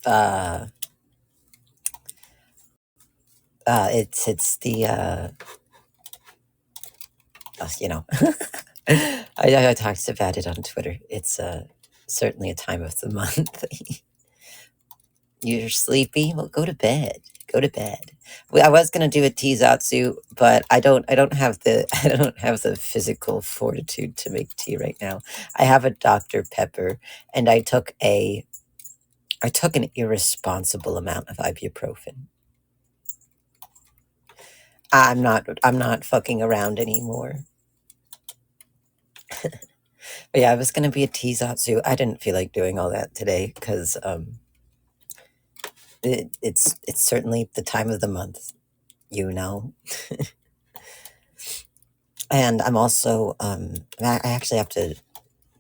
uh, it's the you know, I talked about it on Twitter. It's certainly a time of the month. You're sleepy? Well, go to bed. Go to bed. I was gonna do a teasatsu, but I don't have the I don't have the physical fortitude to make tea right now. I have a Dr. Pepper, and I took an irresponsible amount of ibuprofen. I'm not fucking around anymore. But yeah, I was gonna be a teasatsu. I didn't feel like doing all that today because it's certainly the time of the month, you know. And I'm also I actually have to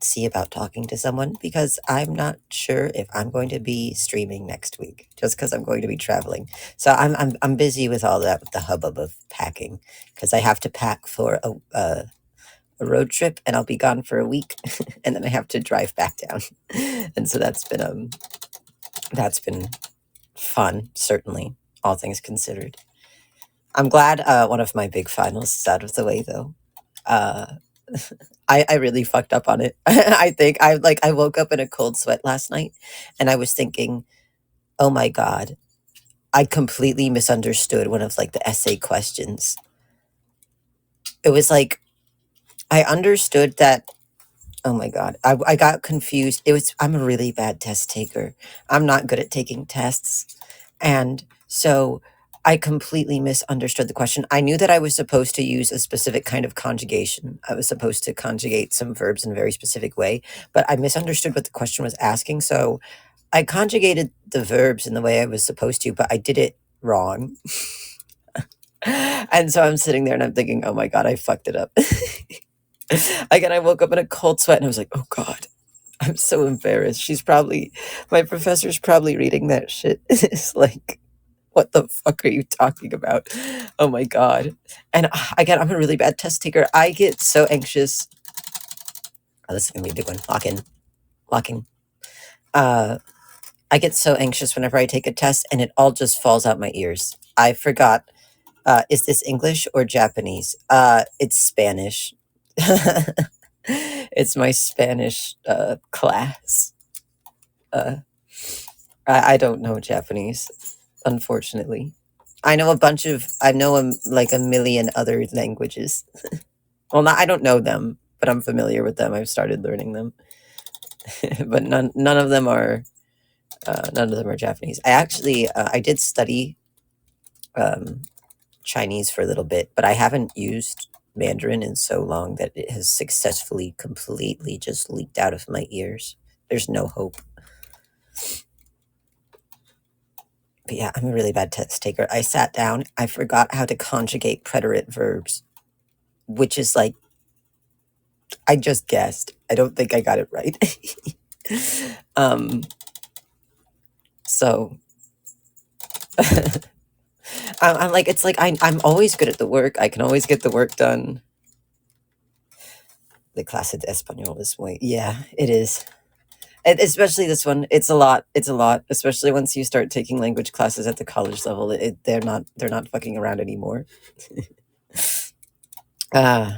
see about talking to someone because I'm not sure if I'm going to be streaming next week just because I'm going to be traveling. So I'm busy with all that with the hubbub of packing because I have to pack for a road trip and I'll be gone for a week and then I have to drive back down. And so that's been fun, certainly, all things considered. I'm glad one of my big finals is out of the way though. Uh, I really fucked up on it. I think I woke up in a cold sweat last night and I was thinking, oh my God, I completely misunderstood one of like the essay questions. It was like I understood that. Oh my God. I got confused. I'm a really bad test taker. I'm not good at taking tests. And so I completely misunderstood the question. I knew that I was supposed to use a specific kind of conjugation. I was supposed to conjugate some verbs in a very specific way, but I misunderstood what the question was asking. So I conjugated the verbs in the way I was supposed to, but I did it wrong. And so I'm sitting there and I'm thinking, oh my God, I fucked it up. Again, I woke up in a cold sweat and I was like, oh God, I'm so embarrassed. My professor's probably reading that shit. It's like, what the fuck are you talking about? Oh my God. And again, I'm a really bad test taker. I get so anxious. Oh, this is going to be a big one. Locking. Uh, I get so anxious whenever I take a test and it all just falls out my ears. I forgot. Is this English or Japanese? It's Spanish. It's my Spanish class. Uh, I don't know Japanese, unfortunately. I know like a million other languages. Well, I don't know them, but I'm familiar with them. I've started learning them, but none of them are Japanese. I did study um, Chinese for a little bit, but I haven't used Mandarin in so long that it has successfully completely just leaked out of my ears. There's no hope. But yeah, I'm a really bad test taker. I sat down, I forgot how to conjugate preterite verbs, which is like, I just guessed. I don't think I got it right. um, so I'm like, it's like I'm always good at the work. I can always get the work done. The clase de español is way, yeah, it is. Especially this one, it's a lot. It's a lot, especially once you start taking language classes at the college level. They're not fucking around anymore. uh,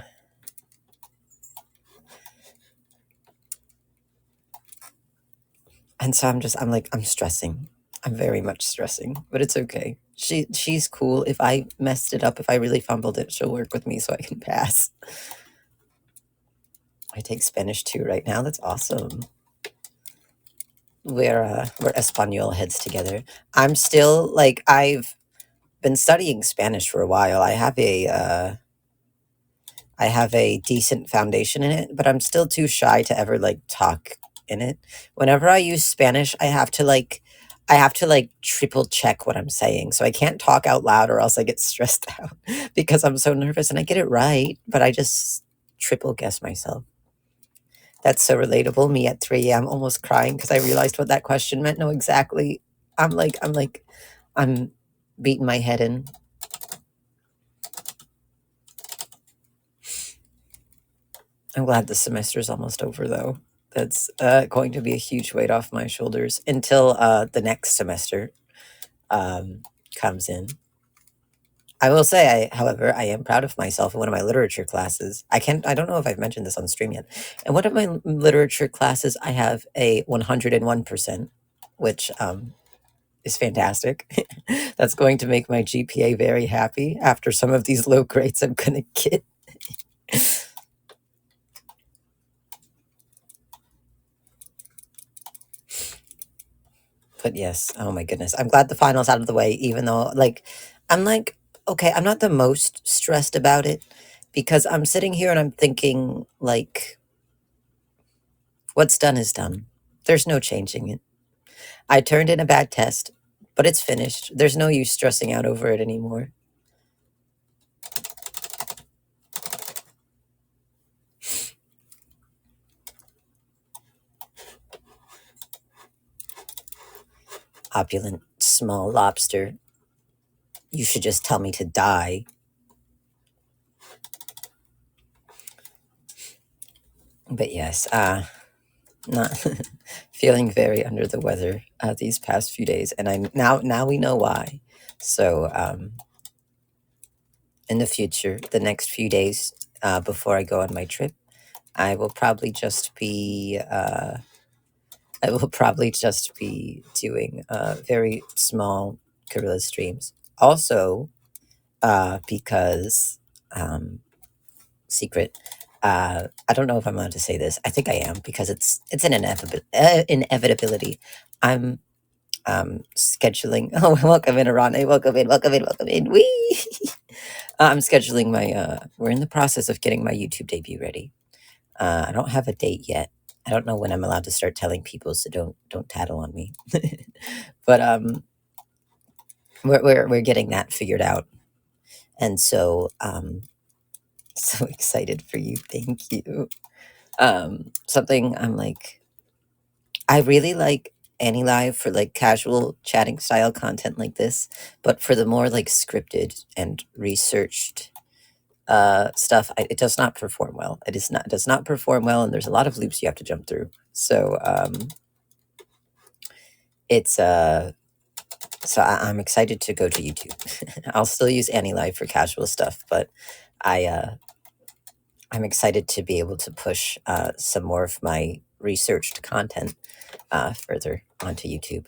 and so I'm stressing. I'm very much stressing, but it's okay. She's cool. If I messed it up, if I really fumbled it, she'll work with me so I can pass. I take Spanish too right now. That's awesome. We're Espanol heads together. I'm still like I've been studying Spanish for a while. I have a decent foundation in it, but I'm still too shy to ever like talk in it. Whenever I use Spanish, I have to like triple check what I'm saying. So I can't talk out loud or else I get stressed out because I'm so nervous and I get it right, but I just triple guess myself. That's so relatable. Me at 3 a.m. almost crying because I realized what that question meant. No, exactly. I'm beating my head in. I'm glad the semester is almost over though. That's going to be a huge weight off my shoulders until the next semester um, comes in. I will say, however, I am proud of myself in one of my literature classes. I don't know if I've mentioned this on stream yet. In one of my literature classes, I have a 101%, which is fantastic. That's going to make my GPA very happy after some of these low grades I'm going to get. But yes, oh my goodness. I'm glad the final's out of the way, even though, I'm like, okay, I'm not the most stressed about it because I'm sitting here and I'm thinking, like, what's done is done. There's no changing it. I turned in a bad test, but it's finished. There's no use stressing out over it anymore. Opulent small lobster. You should just tell me to die. But yes, not feeling very under the weather these past few days, and I now we know why. So in the future, the next few days before I go on my trip, I will probably just be doing very small gorilla streams. Also, because secret. I don't know if I'm allowed to say this. I think I am because it's an inevitability. I'm scheduling. Oh, welcome in, Arane. Welcome in. Welcome in. Welcome in. Wee. I'm scheduling my. We're in the process of getting my YouTube debut ready. I don't have a date yet. I don't know when I'm allowed to start telling people, so don't tattle on me. But we're getting that figured out, and so so excited for you. Thank you. Something I'm like, I really like Annie Live for like casual chatting style content like this, but for the more like scripted and researched stuff, it does not perform well. It does not perform well, and there's a lot of loops you have to jump through. So it's I'm excited to go to YouTube. I'll still use Annie Live for casual stuff, but I'm excited to be able to push some more of my researched content further onto YouTube.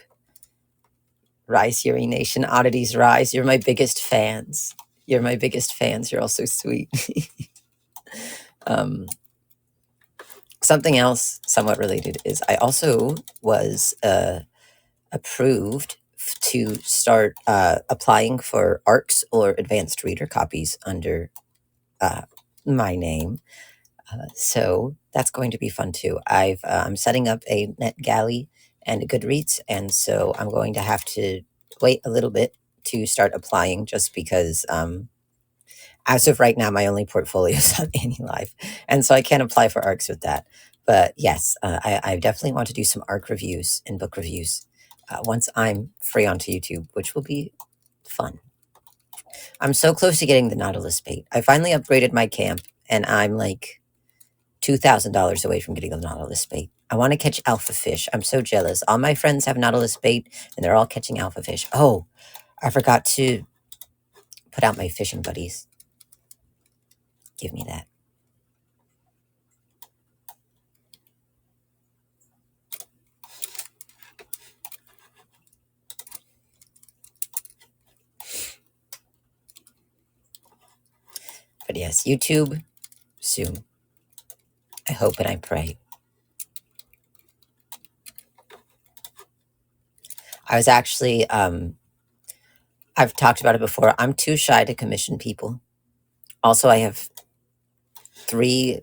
Rise, Yuri Nation, oddities rise. You're my biggest fans. You're my biggest fans. You're all so sweet. um, Something else, somewhat related, is I also was approved to start applying for ARCs or advanced reader copies under my name. So that's going to be fun too. I'm setting up a NetGalley and a Goodreads, and so I'm going to have to wait a little bit to start applying, just because as of right now, my only portfolio is on Annie Live, and so I can't apply for ARCs with that. But yes, I definitely want to do some ARC reviews and book reviews once I'm free onto YouTube, which will be fun. I'm so close to getting the Nautilus bait. I finally upgraded my camp, and I'm like $2,000 away from getting the Nautilus bait. I want to catch alpha fish. I'm so jealous. All my friends have Nautilus bait, and they're all catching alpha fish. Oh, I forgot to put out my fishing buddies. Give me that. But yes, YouTube soon. I hope and I pray. I was actually, I've talked about it before. I'm too shy to commission people. Also, I have 3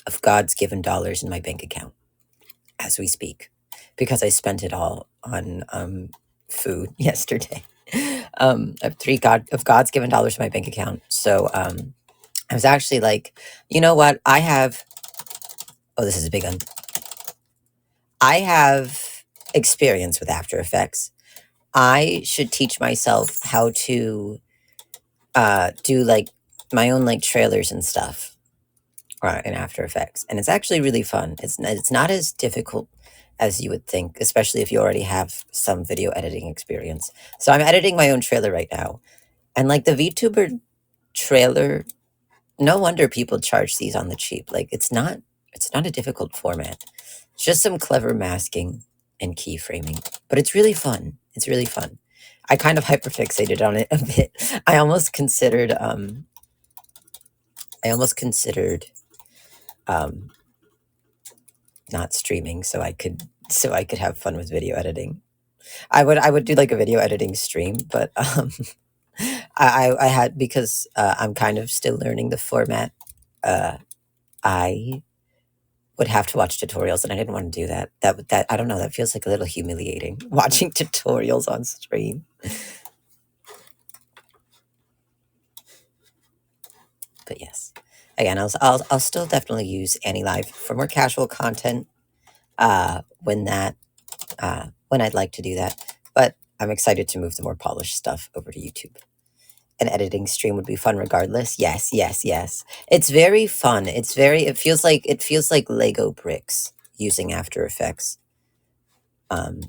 of God's given dollars in my bank account as we speak, because I spent it all on food yesterday. I have 3 of God's given dollars in my bank account. So I was actually like, you know what? Oh, this is a big one. I have experience with After Effects. I should teach myself how to do like my own like trailers and stuff. in After Effects, and it's actually really fun. It's not as difficult as you would think, especially if you already have some video editing experience. So I'm editing my own trailer right now, and like the VTuber trailer, no wonder people charge these on the cheap. Like it's not a difficult format. It's just some clever masking and keyframing, but it's really fun. It's really fun. I kind of hyperfixated on it a bit. I almost considered um not streaming so I could have fun with video editing. I would do like a video editing stream, but I had because I'm kind of still learning the format. I would have to watch tutorials, and I didn't want to do that. That I don't know. That feels like a little humiliating watching tutorials on stream. But yes, again, I'll still definitely use Annie Live for more casual content. When that when I'd like to do that, but I'm excited to move the more polished stuff over to YouTube. An editing stream would be fun regardless. Yes, yes, yes. It's very fun. It feels like Lego bricks using After Effects. Um,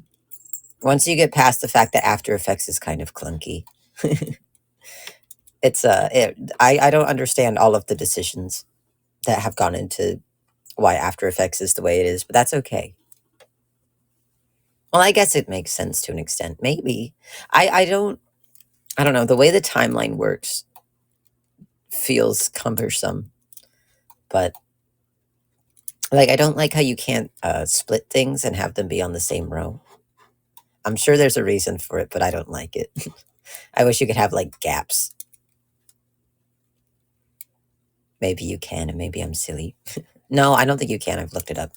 Once you get past the fact that After Effects is kind of clunky, I don't understand all of the decisions that have gone into why After Effects is the way it is, but that's okay. Well, I guess it makes sense to an extent. Maybe I don't know. The way the timeline works feels cumbersome, but like I don't like how you can't split things and have them be on the same row. I'm sure there's a reason for it, but I don't like it. I wish you could have like gaps. Maybe you can, and maybe I'm silly. No, I don't think you can. I've looked it up.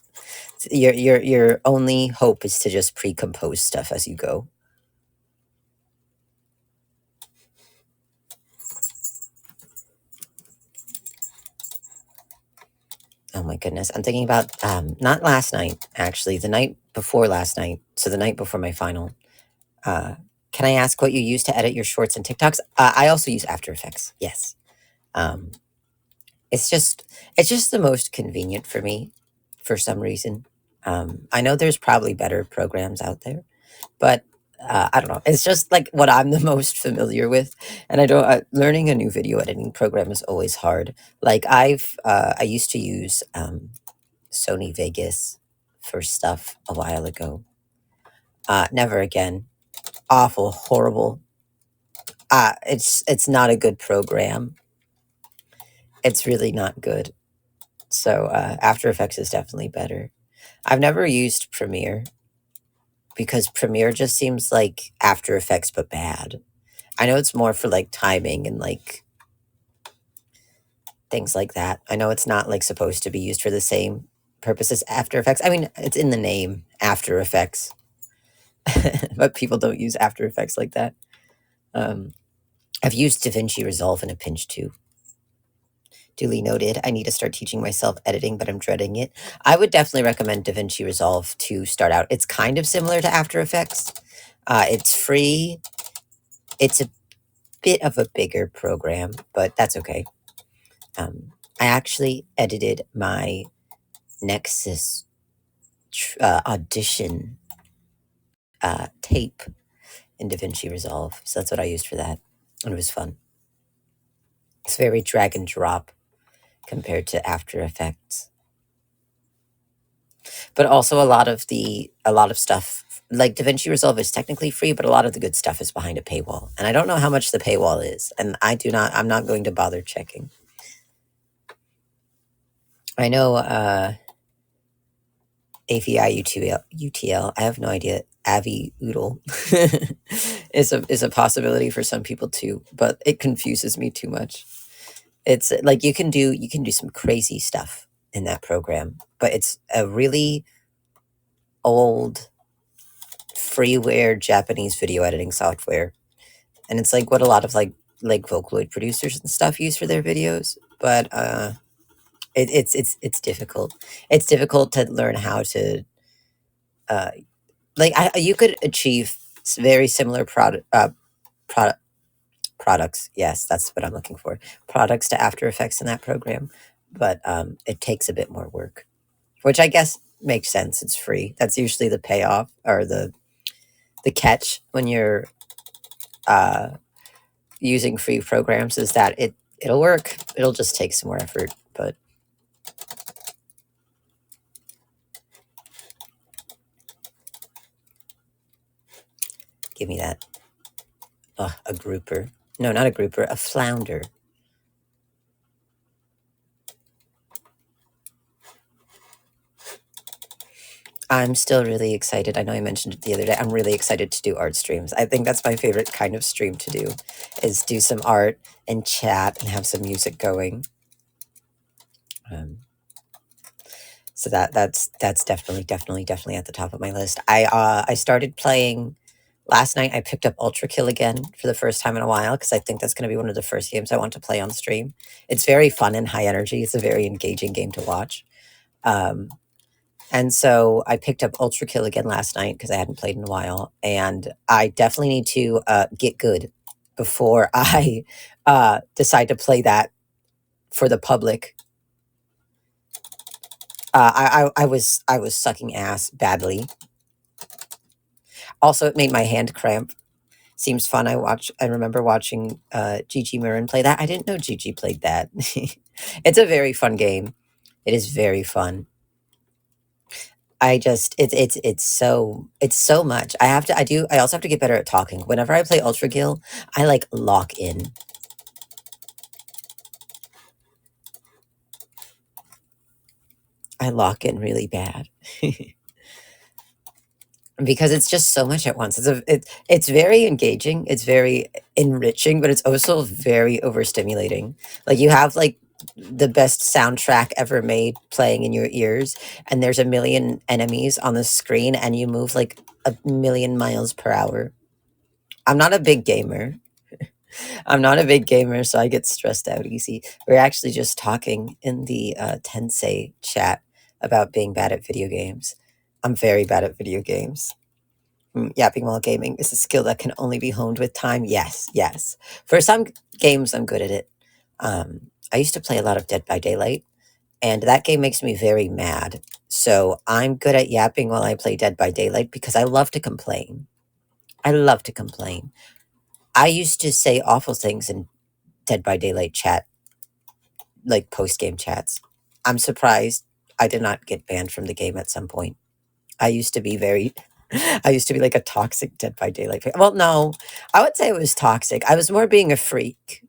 Your only hope is to just pre-compose stuff as you go. Oh my goodness. I'm thinking about not last night, actually, the night before last night. So the night before my final. Uh can I ask what you use to edit your shorts and TikToks? I also use After Effects. Yes. Um it's just the most convenient for me for some reason. I know there's probably better programs out there, but I don't know. It's just like what I'm the most familiar with, and I don't. Learning a new video editing program is always hard. Like I used to use Sony Vegas for stuff a while ago. Never again. Awful, horrible. It's not a good program. It's really not good. So After Effects is definitely better. I've never used Premiere because Premiere just seems like After Effects but bad. I know it's more for like timing and like things like that. I know it's not like supposed to be used for the same purpose as After Effects. I mean, it's in the name, After Effects, but people don't use After Effects like that. Um, I've used DaVinci Resolve in a pinch too. Duly noted. I need to start teaching myself editing, but I'm dreading it. I would definitely recommend DaVinci Resolve to start out. It's kind of similar to After Effects. It's free. It's a bit of a bigger program, but that's okay. I actually edited my Nexas audition tape in DaVinci Resolve. So that's what I used for that. And it was fun. It's very drag and drop compared to After Effects. But also a lot of stuff like DaVinci Resolve is technically free, but a lot of the good stuff is behind a paywall. And I don't know how much the paywall is. And I'm not going to bother checking. I know AVI UTL. I have no idea. Avi Oodle is a possibility for some people too, but it confuses me too much. It's like you can do some crazy stuff in that program, but it's a really old freeware Japanese video editing software, and it's like what a lot of like Vocaloid producers and stuff use for their videos. But it's difficult. It's difficult to learn how to uh, you could achieve very similar products. Yes, that's what I'm looking for. Products to After Effects in that program, but it takes a bit more work, which I guess makes sense. It's free. That's usually the payoff or the catch when you're uh, using free programs is that it'll work. It'll just take some more effort, but give me that. A grouper. No, not a grouper. A flounder. I'm still really excited. I know I mentioned it the other day. I'm really excited to do art streams. I think that's my favorite kind of stream to do, is do some art and chat and have some music going. Um, so that's definitely at the top of my list. I started playing last night. I picked up Ultra Kill again for the first time in a while because I think that's going to be one of the first games I want to play on stream. It's very fun and high energy. It's a very engaging game to watch. Um, And so I picked up Ultra Kill again last night because I hadn't played in a while. And I definitely need to get good before I decide to play that for the public. I was sucking ass badly. Also, it made my hand cramp. Seems fun. I remember watching Gigi Marin play that. I didn't know Gigi played that. It's a very fun game. It is very fun. I just it's so much. I also have to get better at talking. Whenever I play Ultra Gill, I like lock in. I lock in really bad. Because it's just so much at once. It's very engaging, it's very enriching, but it's also very overstimulating. Like you have like the best soundtrack ever made playing in your ears, and there's a million enemies on the screen, and you move like a million miles per hour. I'm not a big gamer. I'm not a big gamer, so I get stressed out easy. We're actually just talking in the Tensei chat about being bad at video games. I'm very bad at video games. Yapping while gaming is a skill that can only be honed with time. Yes, yes. For some games, I'm good at it. I used to play a lot of Dead by Daylight, and that game makes me very mad. So I'm good at yapping while I play Dead by Daylight because I love to complain. I love to complain. I used to say awful things in Dead by Daylight chat, like post game chats. I'm surprised I did not get banned from the game at some point. I used to be very, I used to be like a toxic Dead by Daylight. Well, no, I would say it was toxic. I was more being a freak,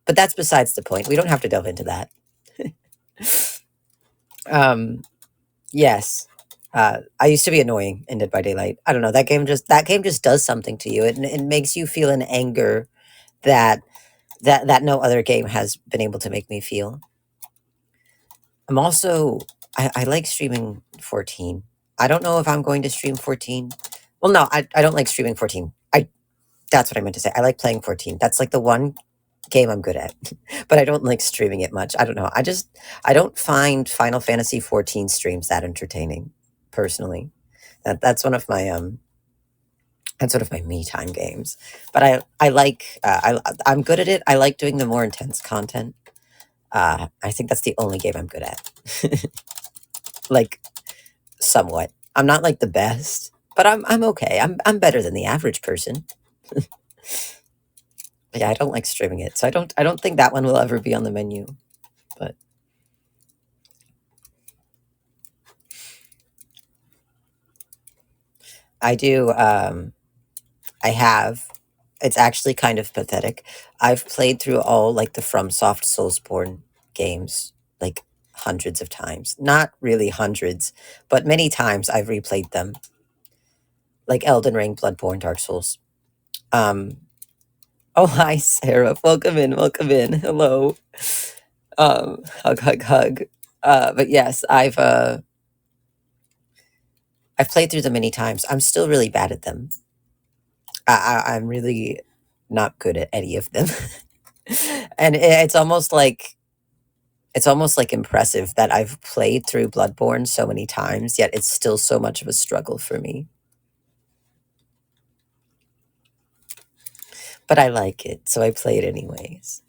but that's besides the point. We don't have to delve into that. um, yes, I used to be annoying in Dead by Daylight. I don't know. That game just does something to you. It makes you feel an anger that that no other game has been able to make me feel. I'm also I like streaming 14. I don't know if I'm going to stream 14. Well, no, I don't like streaming 14. I That's what I meant to say. I like playing 14. That's like the one game I'm good at. But I don't like streaming it much. I don't know. I don't find Final Fantasy 14 streams that entertaining personally. That's one of my that's one of my me time games. But I like I'm good at it. I like doing the more intense content. I think that's the only game I'm good at. Like somewhat. I'm not like the best, but I'm okay. I'm better than the average person. But yeah, I don't like streaming it, so I don't think that one will ever be on the menu. But I do. I have. It's actually kind of pathetic. I've played through all like the FromSoft Soulsborne games like hundreds of times. Not really hundreds, but many times I've replayed them, like Elden Ring, Bloodborne, Dark Souls. Um, oh, hi, Sarah. Welcome in. Welcome in. Hello. Hug, hug, hug. But yes, I've played through them many times. I'm still really bad at them. I'm really not good at any of them. And it's almost like impressive that I've played through Bloodborne so many times, yet it's still so much of a struggle for me. But I like it, so I play it anyways.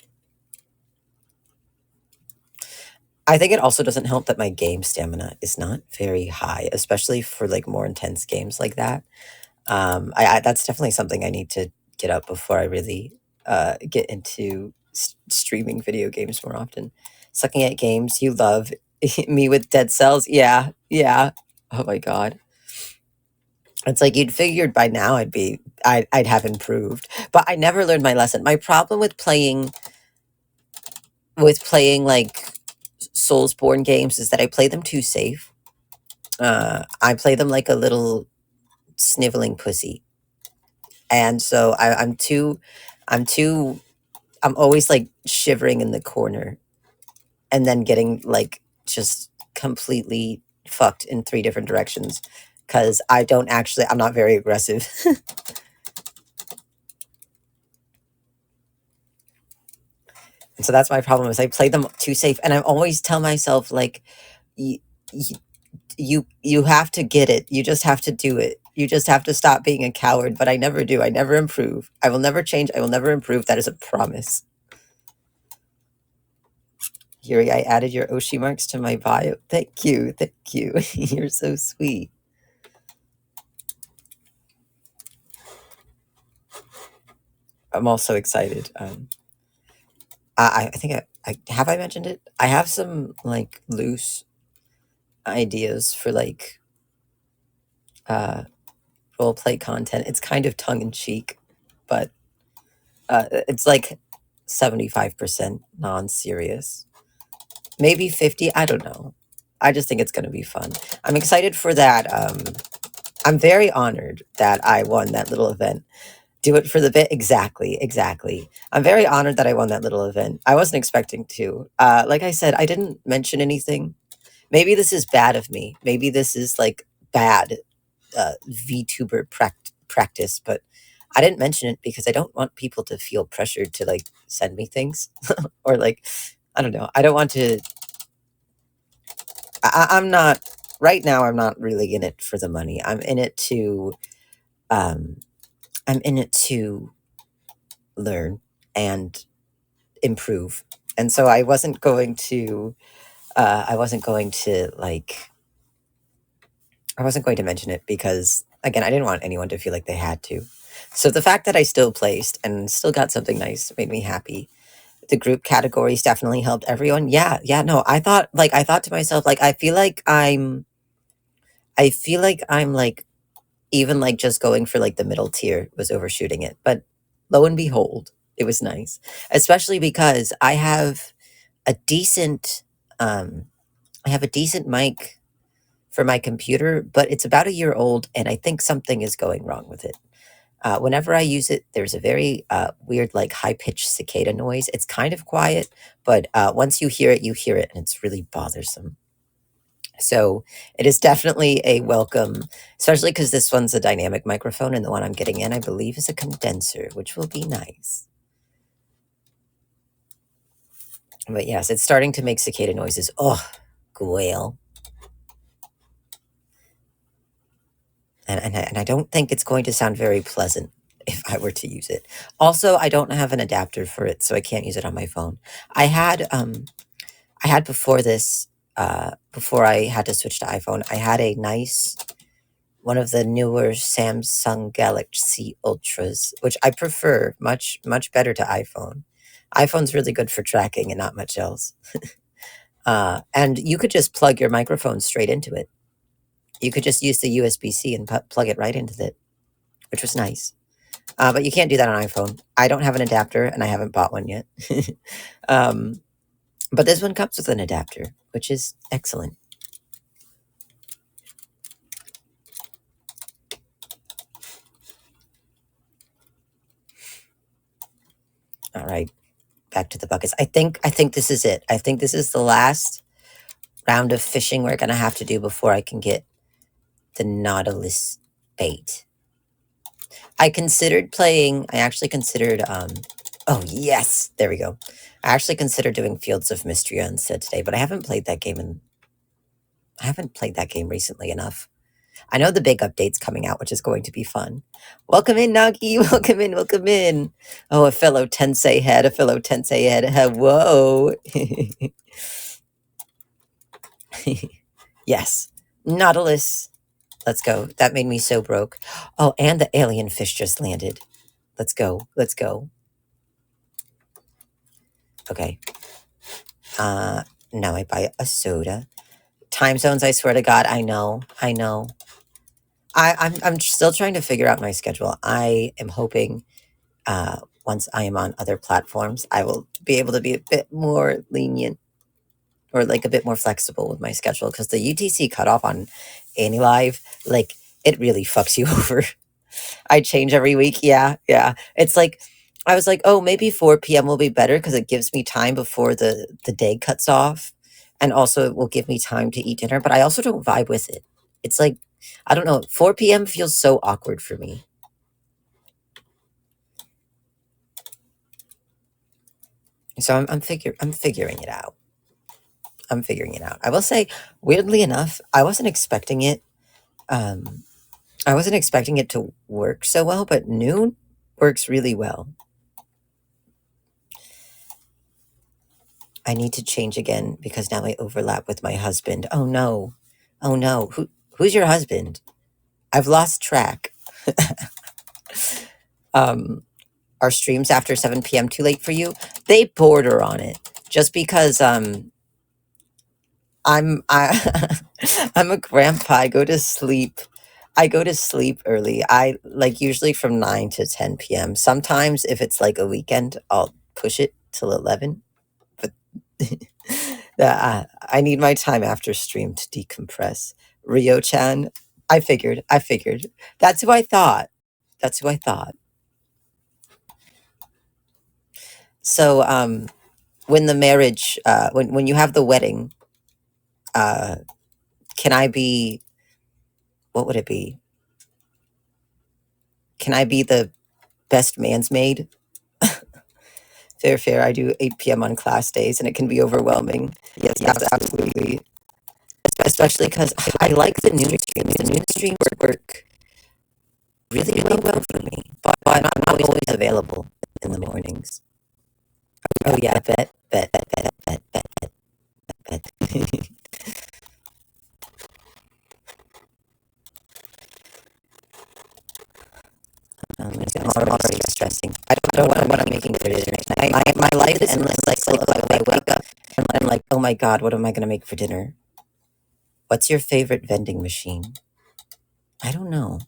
I think it also doesn't help that my game stamina is not very high, especially for like more intense games like that. I that's definitely something I need to get up before I really get into streaming video games more often. Sucking at games you love, me with Dead Cells. Yeah, yeah. Oh my god. It's like you'd figured by now I'd have improved, but I never learned my lesson. My problem with playing like Soulsborne games is that I play them too safe. I play them like a little sniveling pussy, and so I'm too, I'm always like shivering in the corner, and then getting like just completely fucked in three different directions because I'm not very aggressive. And so that's my problem is I play them too safe, and I always tell myself like, you, you have to get it. You just have to do it. You just have to stop being a coward. But I never do. I never improve. I will never change. I will never improve. That is a promise. Yuri, I added your Oshi marks to my bio. Thank you. Thank you. You're so sweet. I'm also excited. I think I have I mentioned it. I have some like loose ideas for like uh role play content. It's kind of tongue in cheek, but it's like 75% non serious. Maybe 50. I don't know. I just think it's going to be fun. I'm excited for that. I'm very honored that I won that little event. Do it for the bit. Exactly. Exactly. I'm very honored that I won that little event. I wasn't expecting to. Like I said, I didn't mention anything. Maybe this is bad of me. Maybe this is like bad VTuber practice, but I didn't mention it because I don't want people to feel pressured to like send me things or like, I don't know. I don't want to. I'm not right now. I'm not really in it for the money. Um, I'm in it to learn and improve. And so I wasn't going to. I wasn't going to like. I wasn't going to mention it because again, I didn't want anyone to feel like they had to. So the fact that I still placed and still got something nice made me happy. The group categories definitely helped everyone. Yeah, yeah. No, I thought to myself like I feel like I'm like even like just going for like the middle tier was overshooting it. But lo and behold, it was nice. Especially because a decent um I have a decent mic for my computer, but it's about a year old and I think something is going wrong with it. Whenever I use it, there's a very weird, like high pitched cicada noise. It's kind of quiet, but once you hear it, and it's really bothersome. So it is definitely a welcome, especially because this one's a dynamic microphone, and the one I'm getting in, I believe, is a condenser, which will be nice. But yes, it's starting to make cicada noises. Oh, Gwail. And I don't think it's going to sound very pleasant if I were to use it. Also, I don't have an adapter for it, so I can't use it on my phone. I had before this, before I had to switch to iPhone, I had a nice one of the newer Samsung Galaxy Ultras, which I prefer much better to iPhone. iPhone's really good for tracking and not much else. And you could just plug your microphone straight into it. You could just use the USB-C and plug it right into it, which was nice. But you can't do that on iPhone. I don't have an adapter, and I haven't bought one yet. um, but this one comes with an adapter, which is excellent. All right, back to the buckets. I think this is it. I think this is the last round of fishing we're gonna have to do before I can get the Nautilus bait. I actually considered oh yes, there we go. I actually considered doing Fields of Mystery instead today, but I haven't played that game recently enough. I know the big update's coming out, which is going to be fun. Welcome in, Nagi. Welcome in. Welcome in. Oh, a fellow Tensei head. A fellow Tensei head. Whoa. Yes. Nautilus. Let's go. That made me so broke. Oh, and the alien fish just landed. Let's go. Let's go. Okay. Uh, now I buy a soda. Time zones, I swear to God, I know. I know. I'm still trying to figure out my schedule. I am hoping once I am on other platforms, I will be able to be a bit more lenient or like a bit more flexible with my schedule because the UTC cutoff on AnyLive, like it really fucks you over. I change every week. Yeah, yeah. It's like I was like, oh, maybe 4 p.m. will be better because it gives me time before the day cuts off, and also it will give me time to eat dinner. But I also don't vibe with it. It's like I don't know. 4 p.m. feels so awkward for me. So I'm figuring it out. I'm figuring it out. I will say, weirdly enough, I wasn't expecting it. Um, I wasn't expecting it to work so well, but noon works really well. I need to change again because now I overlap with my husband. Oh no. Oh no. Who's your husband? I've lost track. Um are streams after 7 p.m. too late for you? They border on it. Just because I I'm a grandpa. I go to sleep. I go to sleep early. I like usually from 9 to 10 p.m. Sometimes if it's like a weekend, I'll push it till 11. But I need my time after stream to decompress. Rio-chan, I figured. That's who I thought. That's who I thought. So, when the marriage, when you have the wedding, uh, can I be, what would it be? Can I be the best man's maid? Fair, fair. I do 8 p.m. on class days, and it can be overwhelming. Yes, absolutely. Especially because I like the noon streams. The noon streams work really, really well for me. But I'm not always available in the mornings. Oh yeah, bet. I'm already stressing. I don't know what I'm making for dinner tonight. My life is endless. Like I wake up and I'm like, oh my god, what am I gonna make for dinner? What's your favorite vending machine? I don't know.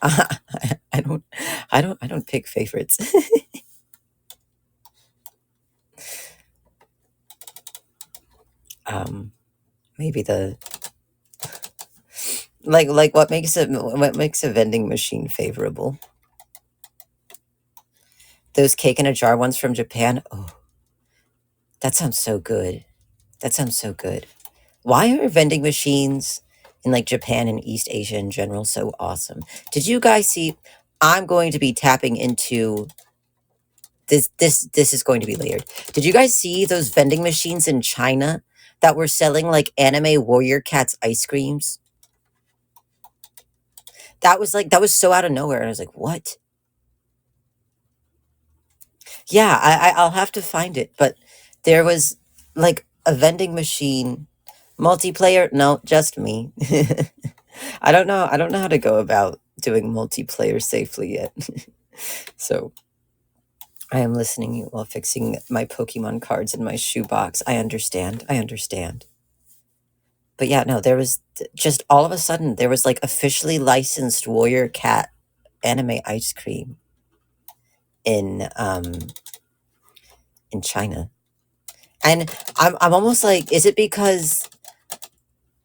I don't. I don't pick favorites. um, maybe the like what makes a vending machine favorable? Those cake in a jar ones from Japan. Oh, that sounds so good. That sounds so good. Why are vending machines in like Japan and East Asia in general so awesome? Did you guys see? I'm going to be tapping into this. This is going to be layered. Did you guys see those vending machines in China that were selling like anime warrior cats ice creams? That was so out of nowhere, and I was like, what? Yeah, I'll have to find it. But there was like a vending machine multiplayer. No, just me. I don't know. I don't know how to go about doing multiplayer safely yet. So I am listening while fixing my Pokemon cards in my shoebox. I understand. I understand. But yeah, no, there was just all of a sudden there was like officially licensed Warrior Cat anime ice cream in in China. And I'm almost like, is it because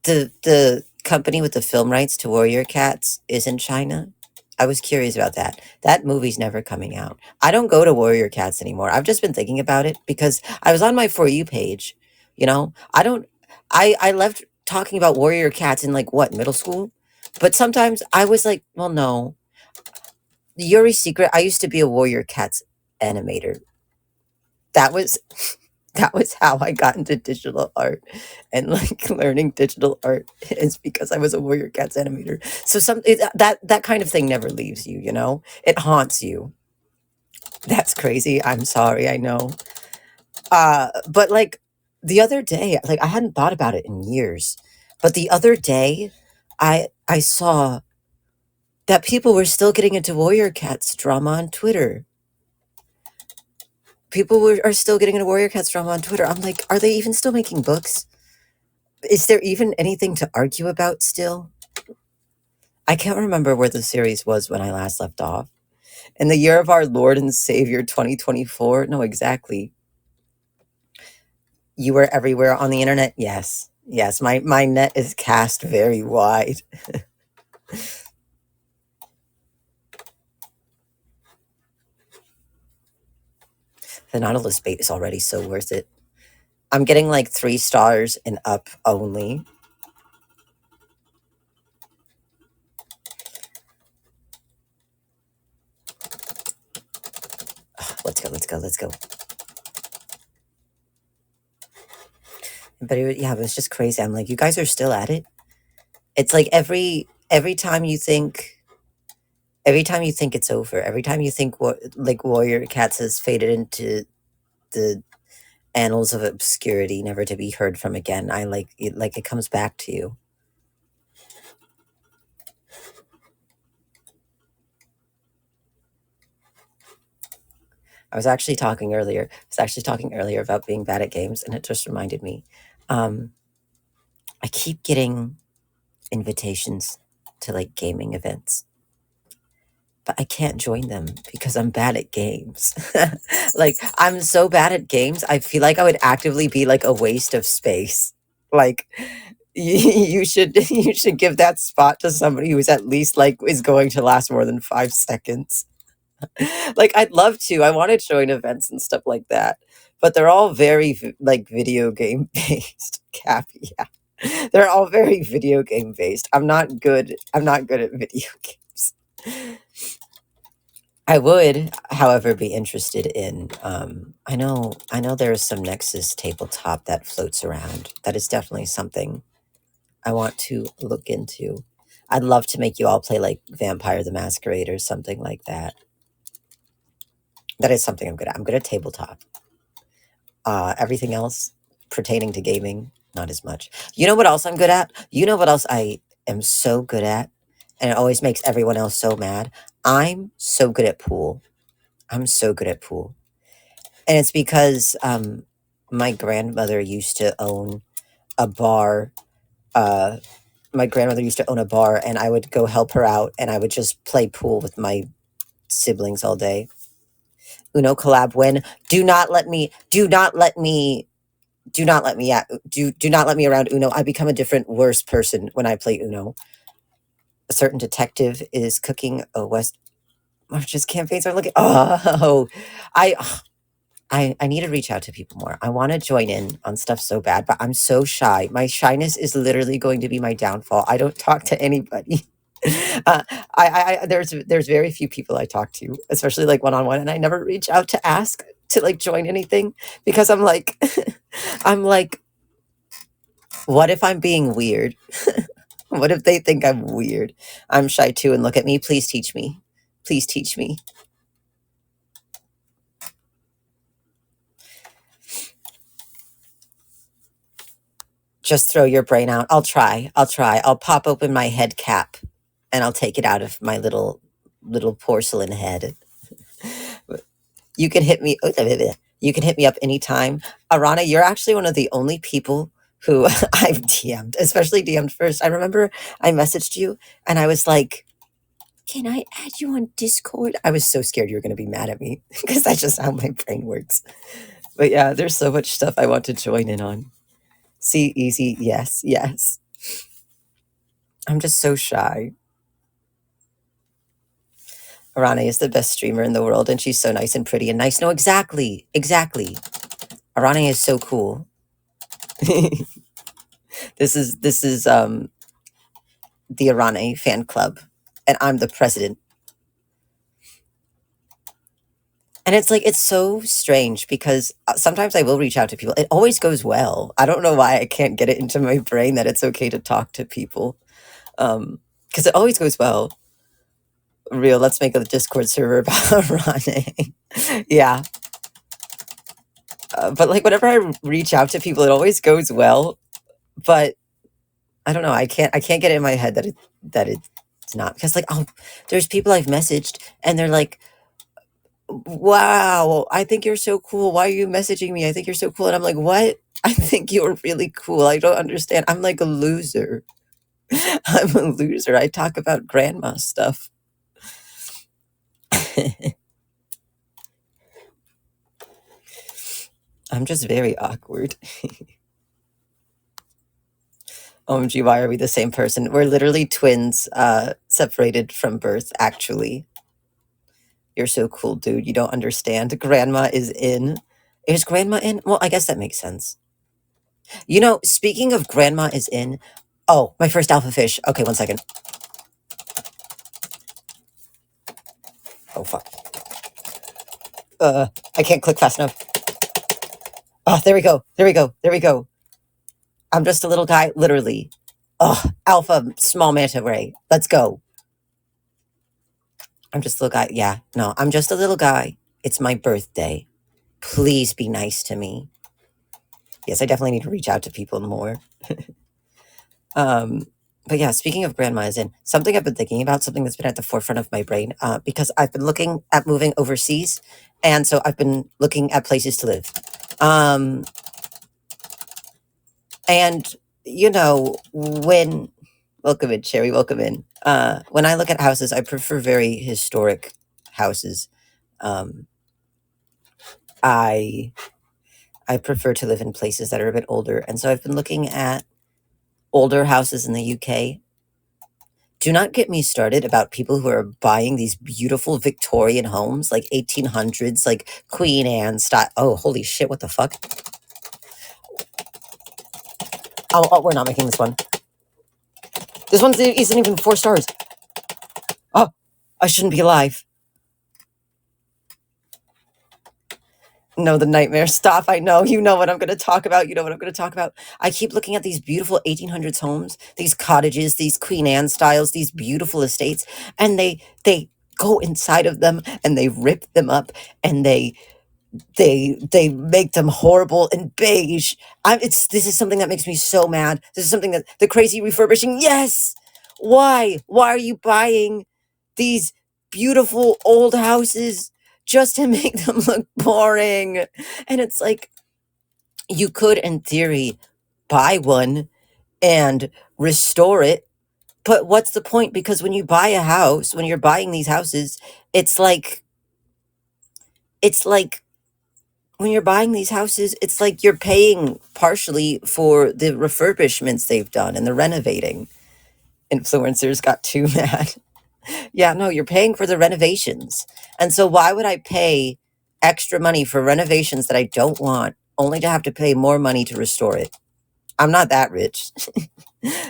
the company with the film rights to Warrior Cats is in China? I was curious about that. That movie's never coming out. I don't go to Warrior Cats anymore. I've just been thinking about it because I was on my For You page. You know, I don't, I left talking about Warrior Cats in like what, middle school? But sometimes I was like, well, no. Yuri Secret, I used to be a Warrior Cats animator. That was that was how I got into digital art and like learning digital art is because I was a Warrior Cats animator. So that kind of thing never leaves you, you know? It haunts you. That's crazy. I'm sorry, I know. But like the other day, like I hadn't thought about it in years. But the other day, I saw that people were still getting into Warrior Cats drama on Twitter. Are still getting into Warrior Cats drama on Twitter. I'm like, are they even still making books? Is there even anything to argue about still? I can't remember where the series was when I last left off. In the year of our Lord and Savior 2024? No, exactly. You were everywhere on the internet? Yes. Yes, my net is cast very wide. The Nautilus bait is already so worth it. I'm getting like 3 stars and up only. Let's go, let's go, let's go. But it was just crazy. I'm like, you guys are still at it? It's like every time you think it's over, every time you think like Warrior Cats has faded into the annals of obscurity, never to be heard from again, I like it comes back to you. I was actually talking earlier about being bad at games, and it just reminded me. I keep getting invitations to like gaming events, but I can't join them because I'm bad at games. Like, I'm so bad at games, I feel like I would actively be like a waste of space. Like, you should you should give that spot to somebody who's at least like is going to last more than 5 seconds. Like, I'd love to. I want to join events and stuff like that, but they're all very like video game based. Cappy, yeah. They're all very video game based. I'm not good. I'm not good at video games. I would, however, be interested in. I know there is some Nexus tabletop that floats around. That is definitely something I want to look into. I'd love to make you all play like Vampire the Masquerade or something like that. That is something I'm good at. I'm good at tabletop. Everything else pertaining to gaming, not as much. You know what else I'm good at? You know what else I am so good at? And it always makes everyone else so mad. I'm so good at pool. I'm so good at pool. And it's because my grandmother used to own a bar. My grandmother used to own a bar, and I would go help her out, and I would just play pool with my siblings all day. Uno collab win. Do not let me do not let me around Uno. I become a different, worse person when I play Uno. A certain detective is cooking a West Marches campaigns are looking. Oh, I I need to reach out to people more. I want to join in on stuff so bad, but I'm so shy. My shyness is literally going to be my downfall. I don't talk to anybody. There's very few people I talk to, especially like one on one, and I never reach out to ask to like join anything because I'm like, I'm like, what if I'm being weird? What if they think I'm weird? I'm shy too, and look at me. Please teach me. Please teach me. Just throw your brain out. I'll try. I'll pop open my head cap and I'll take it out of my little porcelain head. You can hit me. You can hit me up anytime. Arana, you're actually one of the only people who I've DM'd, especially DM'd first. I remember I messaged you and I was like, can I add you on Discord? I was so scared you were going to be mad at me because that's just how my brain works. But yeah, there's so much stuff I want to join in on. See, easy. Yes, yes. I'm just so shy. Arana is the best streamer in the world, and she's so nice and pretty and nice. No, exactly. Exactly. Arana is so cool. This is the Arana fan club, and I'm the president. And it's like, it's so strange because sometimes I will reach out to people. It always goes well. I don't know why I can't get it into my brain that it's okay to talk to people. Because it always goes well. Real, let's make a Discord server about running. Yeah. But like whenever I reach out to people, it always goes well. But I don't know. I can't get it in my head that it's not because like there's people I've messaged and they're like, wow, I think you're so cool. Why are you messaging me? I think you're so cool. And I'm like, what? I think you're really cool. I don't understand. I'm like a loser. I'm a loser. I talk about grandma stuff. I'm just very awkward. OMG, why are we the same person? We're literally twins, separated from birth, actually. You're so cool, dude. You don't understand. Grandma is in. Is grandma in? Well, I guess that makes sense. You know, speaking of grandma is in, oh, my first alpha fish. Okay, one second. Oh, fuck. I can't click fast enough. Oh, there we go. There we go. There we go. I'm just a little guy, literally. Oh, alpha small manta ray. Let's go. I'm just a little guy. Yeah, no, I'm just a little guy. It's my birthday. Please be nice to me. Yes, I definitely need to reach out to people more. um, but yeah, speaking of grandmas and something I've been thinking about, something that's been at the forefront of my brain, because I've been looking at moving overseas, and so I've been looking at places to live. Um, and you know, when welcome in, Sherry, welcome in. When I look at houses, I prefer very historic houses. Um, I I prefer to live in places that are a bit older, and so I've been looking at older houses in the UK. Do not get me started about people who are buying these beautiful Victorian homes, like 1800s, like Queen Anne style. Oh, holy shit! What the fuck? Oh, we're not making this one. This one isn't even 4 stars. Oh, I shouldn't be alive. No, the nightmare. Stop. I know. You know what I'm going to talk about. You know what I'm going to talk about. I keep looking at these beautiful 1800s homes, these cottages, these Queen Anne styles, these beautiful estates, and they go inside of them and they rip them up and they make them horrible and beige. This is something that makes me so mad. This is something that the crazy refurbishing. Yes. Why are you buying these beautiful old houses just to make them look boring? And it's like you could in theory buy one and restore it, but what's the point? Because when you buy a house, when you're buying these houses, it's like when you're buying these houses, it's like you're paying partially for the refurbishments they've done and the renovating. Influencers got too mad. Yeah, no, you're paying for the renovations. And so why would I pay extra money for renovations that I don't want only to have to pay more money to restore it? I'm not that rich.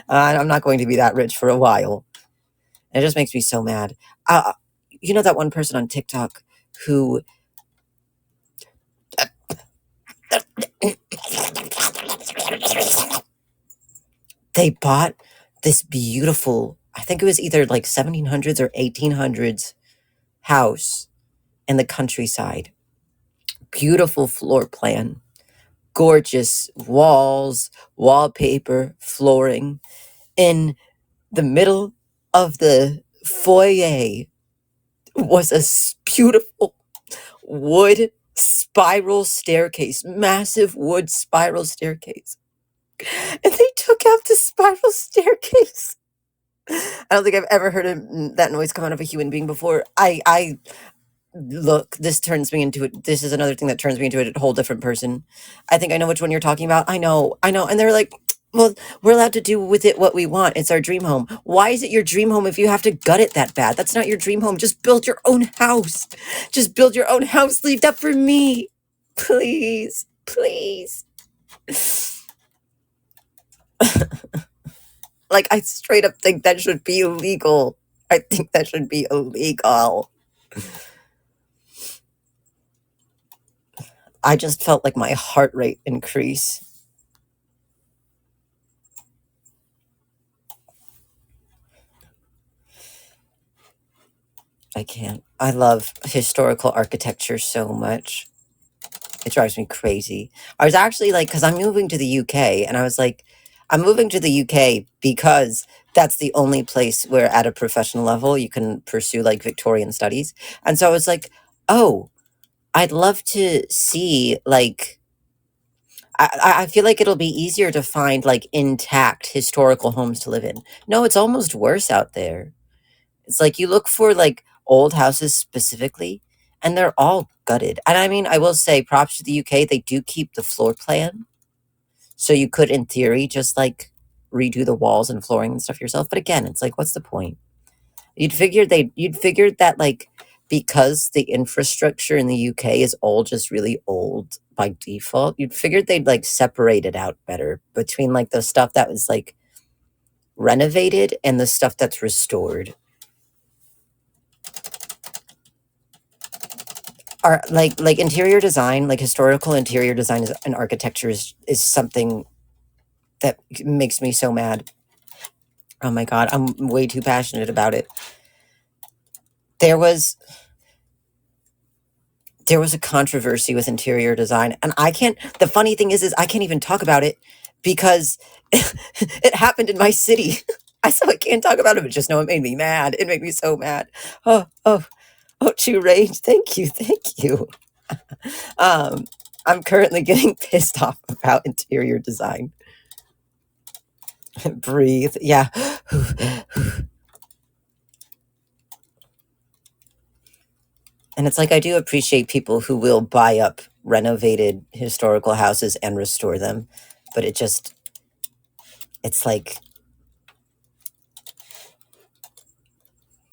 I'm not going to be that rich for a while. And it just makes me so mad. You know that one person on TikTok who they bought this beautiful, I think it was either like 1700s or 1800s house in the countryside. Beautiful floor plan, gorgeous walls, wallpaper, flooring. In the middle of the foyer was a beautiful wood spiral staircase, massive wood spiral staircase. And they took out the spiral staircase. I don't think I've ever heard that noise come out of a human being before. I look, this turns me into it. This is another thing that turns me into a whole different person. I think I know which one you're talking about. I know. And they're like, well, we're allowed to do with it what we want. It's our dream home. Why is it your dream home if you have to gut it that bad? That's not your dream home. Just build your own house. Just build your own house. Leave that for me. Please. Please. Like, I straight up think that should be illegal. I think that should be illegal. I just felt like my heart rate increase. I can't. I love historical architecture so much. It drives me crazy. I was actually like, because I'm moving to the UK, and I was like, I'm moving to the UK because that's the only place where at a professional level you can pursue like Victorian studies. And so I was like, oh, I'd love to see like I feel like it'll be easier to find like intact historical homes to live in. No, it's almost worse out there. It's like you look for like old houses specifically, and they're all gutted. And I mean, I will say props to the UK, they do keep the floor plan. So you could, in theory, just like redo the walls and flooring and stuff yourself. But again, it's like, what's the point? You'd figure that like because the infrastructure in the UK is all just really old by default, you'd figure they'd like separate it out better between like the stuff that was like renovated and the stuff that's restored. Are like interior design, like historical interior design and architecture is something that makes me so mad. Oh my god, I'm way too passionate about it. There was there was a controversy with interior design, and I can't the funny thing is I can't even talk about it because it happened in my city. I can't talk about it, but just know it made me mad. It made me so mad. Oh, oh, oh, true rage. Thank you, thank you. Um, I'm currently getting pissed off about interior design. Breathe. Yeah. And it's like I do appreciate people who will buy up renovated historical houses and restore them, but it's like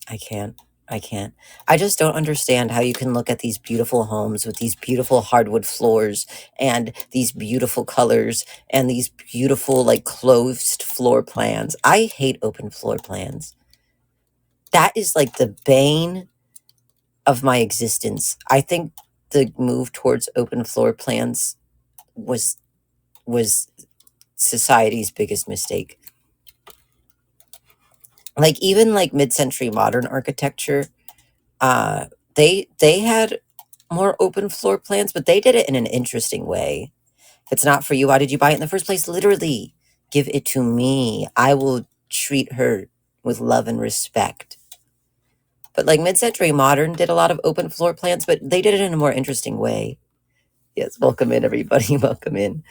I can't. I can't. I just don't understand how you can look at these beautiful homes with these beautiful hardwood floors and these beautiful colors and these beautiful like closed floor plans. I hate open floor plans. That is like the bane of my existence. I think the move towards open floor plans was was society's biggest mistake. Like even like mid-century modern architecture, uh they had more open floor plans, but they did it in an interesting way. If it's not for you, why did you buy it in the first place? Literally, give it to me. I will treat her with love and respect. But like mid-century modern did a lot of open floor plans, but they did it in a more interesting way. Yes, welcome in everybody. Welcome in.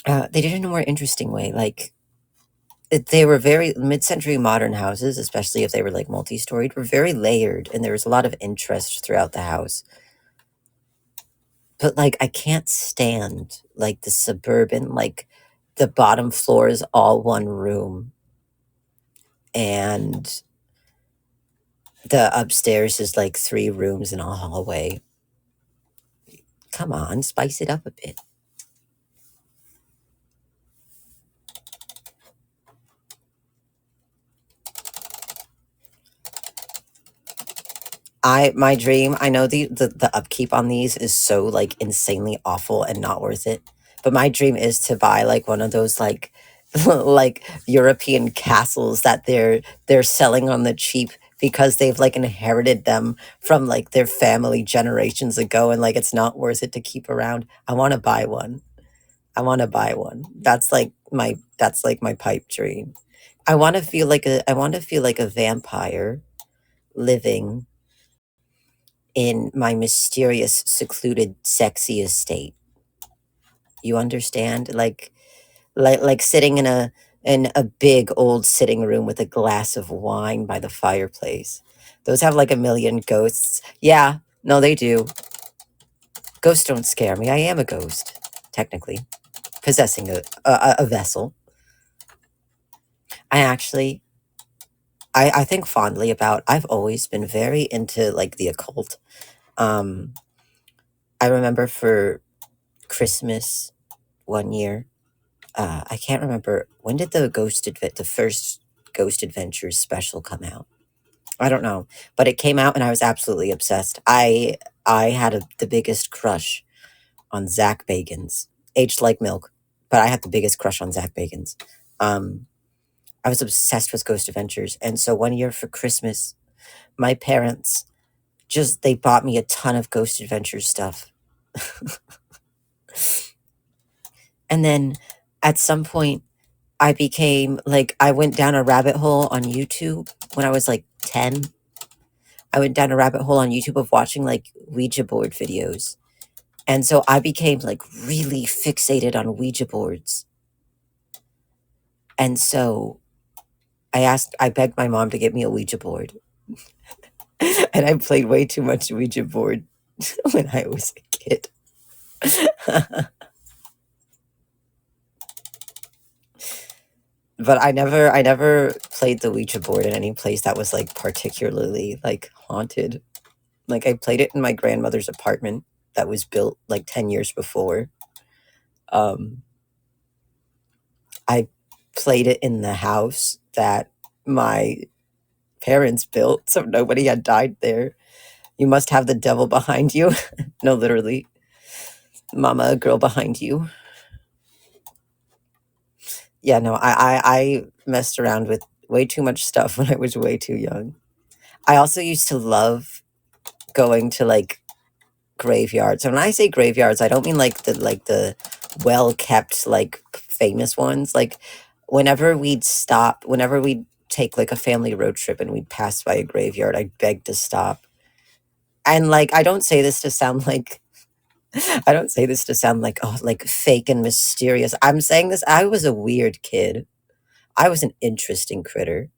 They did it in a more interesting way. Like they were very mid-century modern houses, especially if they were like multi-storied, were very layered, and there was a lot of interest throughout the house. But like I can't stand like the suburban, like the bottom floor is all one room and the upstairs is like three rooms and a hallway. Come on, spice it up a bit. My dream, I know the upkeep on these is so like insanely awful and not worth it. But my dream is to buy like one of those like like European castles that they're selling on the cheap because they've like inherited them from like their family generations ago, and like it's not worth it to keep around. I want to buy one. I want to buy one. That's like my pipe dream. I want to feel like a vampire living in my mysterious, secluded, sexy estate. You understand? Like sitting in a big old sitting room with a glass of wine by the fireplace. Those have like a million ghosts. Yeah, no, they do. Ghosts don't scare me. I am a ghost, technically, possessing a vessel. I actually, I think fondly about. I've always been very into like the occult. Um, I remember for Christmas one year, I can't remember when did the first Ghost Adventures special come out. I don't know, but it came out and I was absolutely obsessed. I had the biggest crush on Zach Bagans, aged like milk, but I had the biggest crush on Zach Bagans. Um, I was obsessed with Ghost Adventures, and so one year for Christmas, my parents they bought me a ton of Ghost Adventures stuff, and then at some point, I became like, I went down a rabbit hole on YouTube when I was like 10. I went down a rabbit hole on YouTube of watching like Ouija board videos. And so I became like really fixated on Ouija boards. And so I begged my mom to get me a Ouija board. And I played way too much Ouija board when I was a kid. But I never played the Ouija board in any place that was like particularly like haunted. Like I played it in my grandmother's apartment that was built like 10 years before. Um, I played it in the house that my parents built, so nobody had died there. You must have the devil behind you. No, literally. Mama, a girl behind you. Yeah, no, I messed around with way too much stuff when I was way too young. I also used to love going to like graveyards. And when I say graveyards, I don't mean like the well kept like famous ones. Like whenever we'd take like a family road trip and we'd pass by a graveyard, I'd beg to stop. And like I don't say this to sound like I don't say this to sound like, oh, like fake and mysterious. I'm saying this, I was a weird kid. I was an interesting critter.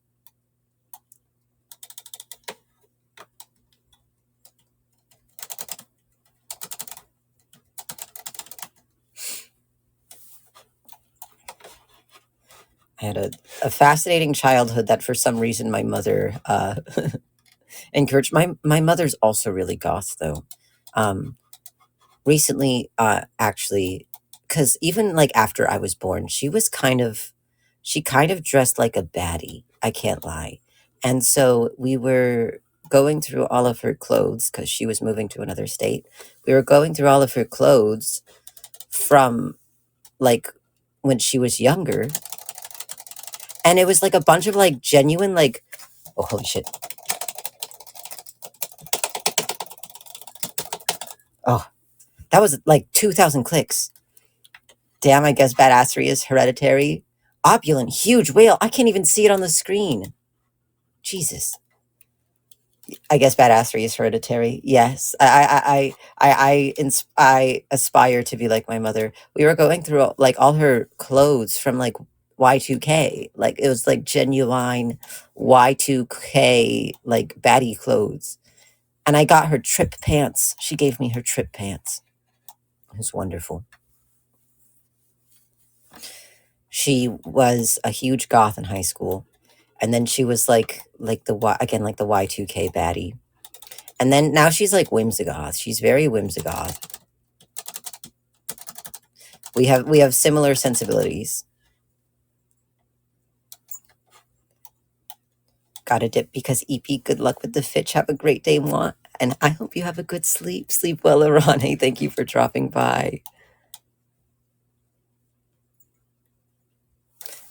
I had a fascinating childhood that for some reason my mother encouraged. My mother's also really goth though. Um, recently, actually, because even like after I was born, she kind of dressed like a baddie. I can't lie. And so we were going through all of her clothes because she was moving to another state. We were going through all of her clothes from like when she was younger, and it was like a bunch of like genuine like, oh holy shit, oh that was like 2,000 clicks. Damn, I guess badassery is hereditary. Opulent, huge whale. I can't even see it on the screen. Jesus. I guess badassery is hereditary. Yes, I aspire to be like my mother. We were going through like all her clothes from like Y2K. Like it was like genuine Y2K like baddie clothes. And I got her trip pants. She gave me her trip pants. It was wonderful. She was a huge goth in high school, and then she was like the again like the Y2K baddie, and then now she's like whimsigoth. She's very whimsigoth. We have similar sensibilities. Gotta dip because EP. Good luck with the fitch. Have a great day, Mwah. And I hope you have a good sleep. Sleep well, Arane. Thank you for dropping by.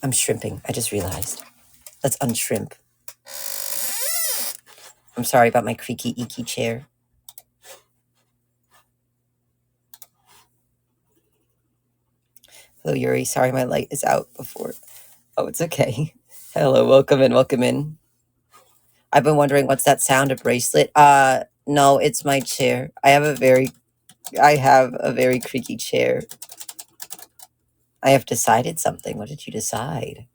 I'm shrimping. I just realized. Let's unshrimp. I'm sorry about my creaky eeky chair. Hello, Yuri. Sorry my light is out before. Oh, it's okay. Hello, welcome in, welcome in. I've been wondering what's that sound, a bracelet? No, it's my chair. I have a very creaky chair. I have decided something. What did you decide?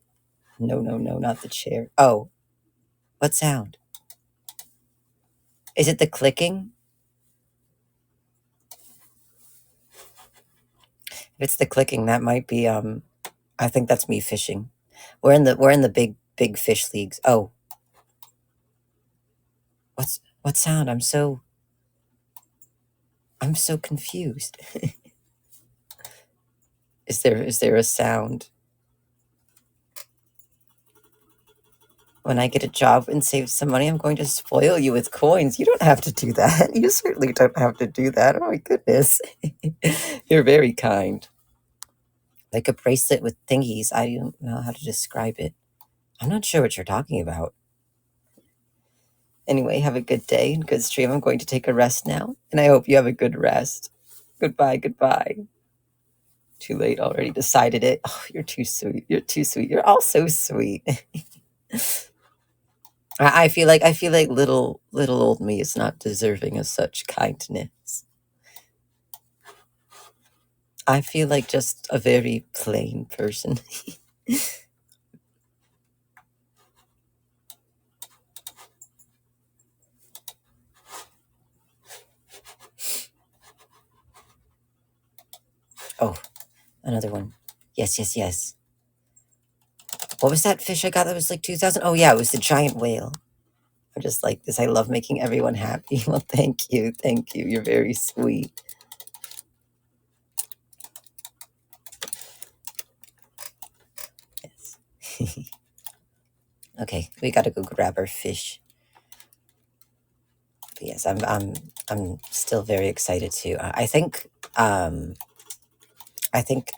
No, no, no, not the chair. Oh, what sound? Is it the clicking? If it's the clicking, that might be I think that's me fishing. We're in the big fish leagues. Oh, what sound? I'm so confused. Is there a sound? When I get a job and save some money, I'm going to spoil you with coins. You don't have to do that. You certainly don't have to do that. Oh my goodness. You're very kind. Like a bracelet with thingies. I don't know how to describe it. I'm not sure what you're talking about. Anyway, have a good day and good stream. I'm going to take a rest now, and I hope you have a good rest. Goodbye, goodbye. Too late, already decided it. Oh, you're too sweet. You're too sweet. You're all so sweet. I feel like little old me is not deserving of such kindness. I feel like just a very plain person. Oh, another one. Yes, yes, yes. What was that fish I got that was like 2,000? Oh, yeah, it was the giant whale. I'm just like this. I love making everyone happy. Well, thank you. Thank you. You're very sweet. Yes. Okay, we gotta go grab our fish. But yes, I'm still very excited to. I think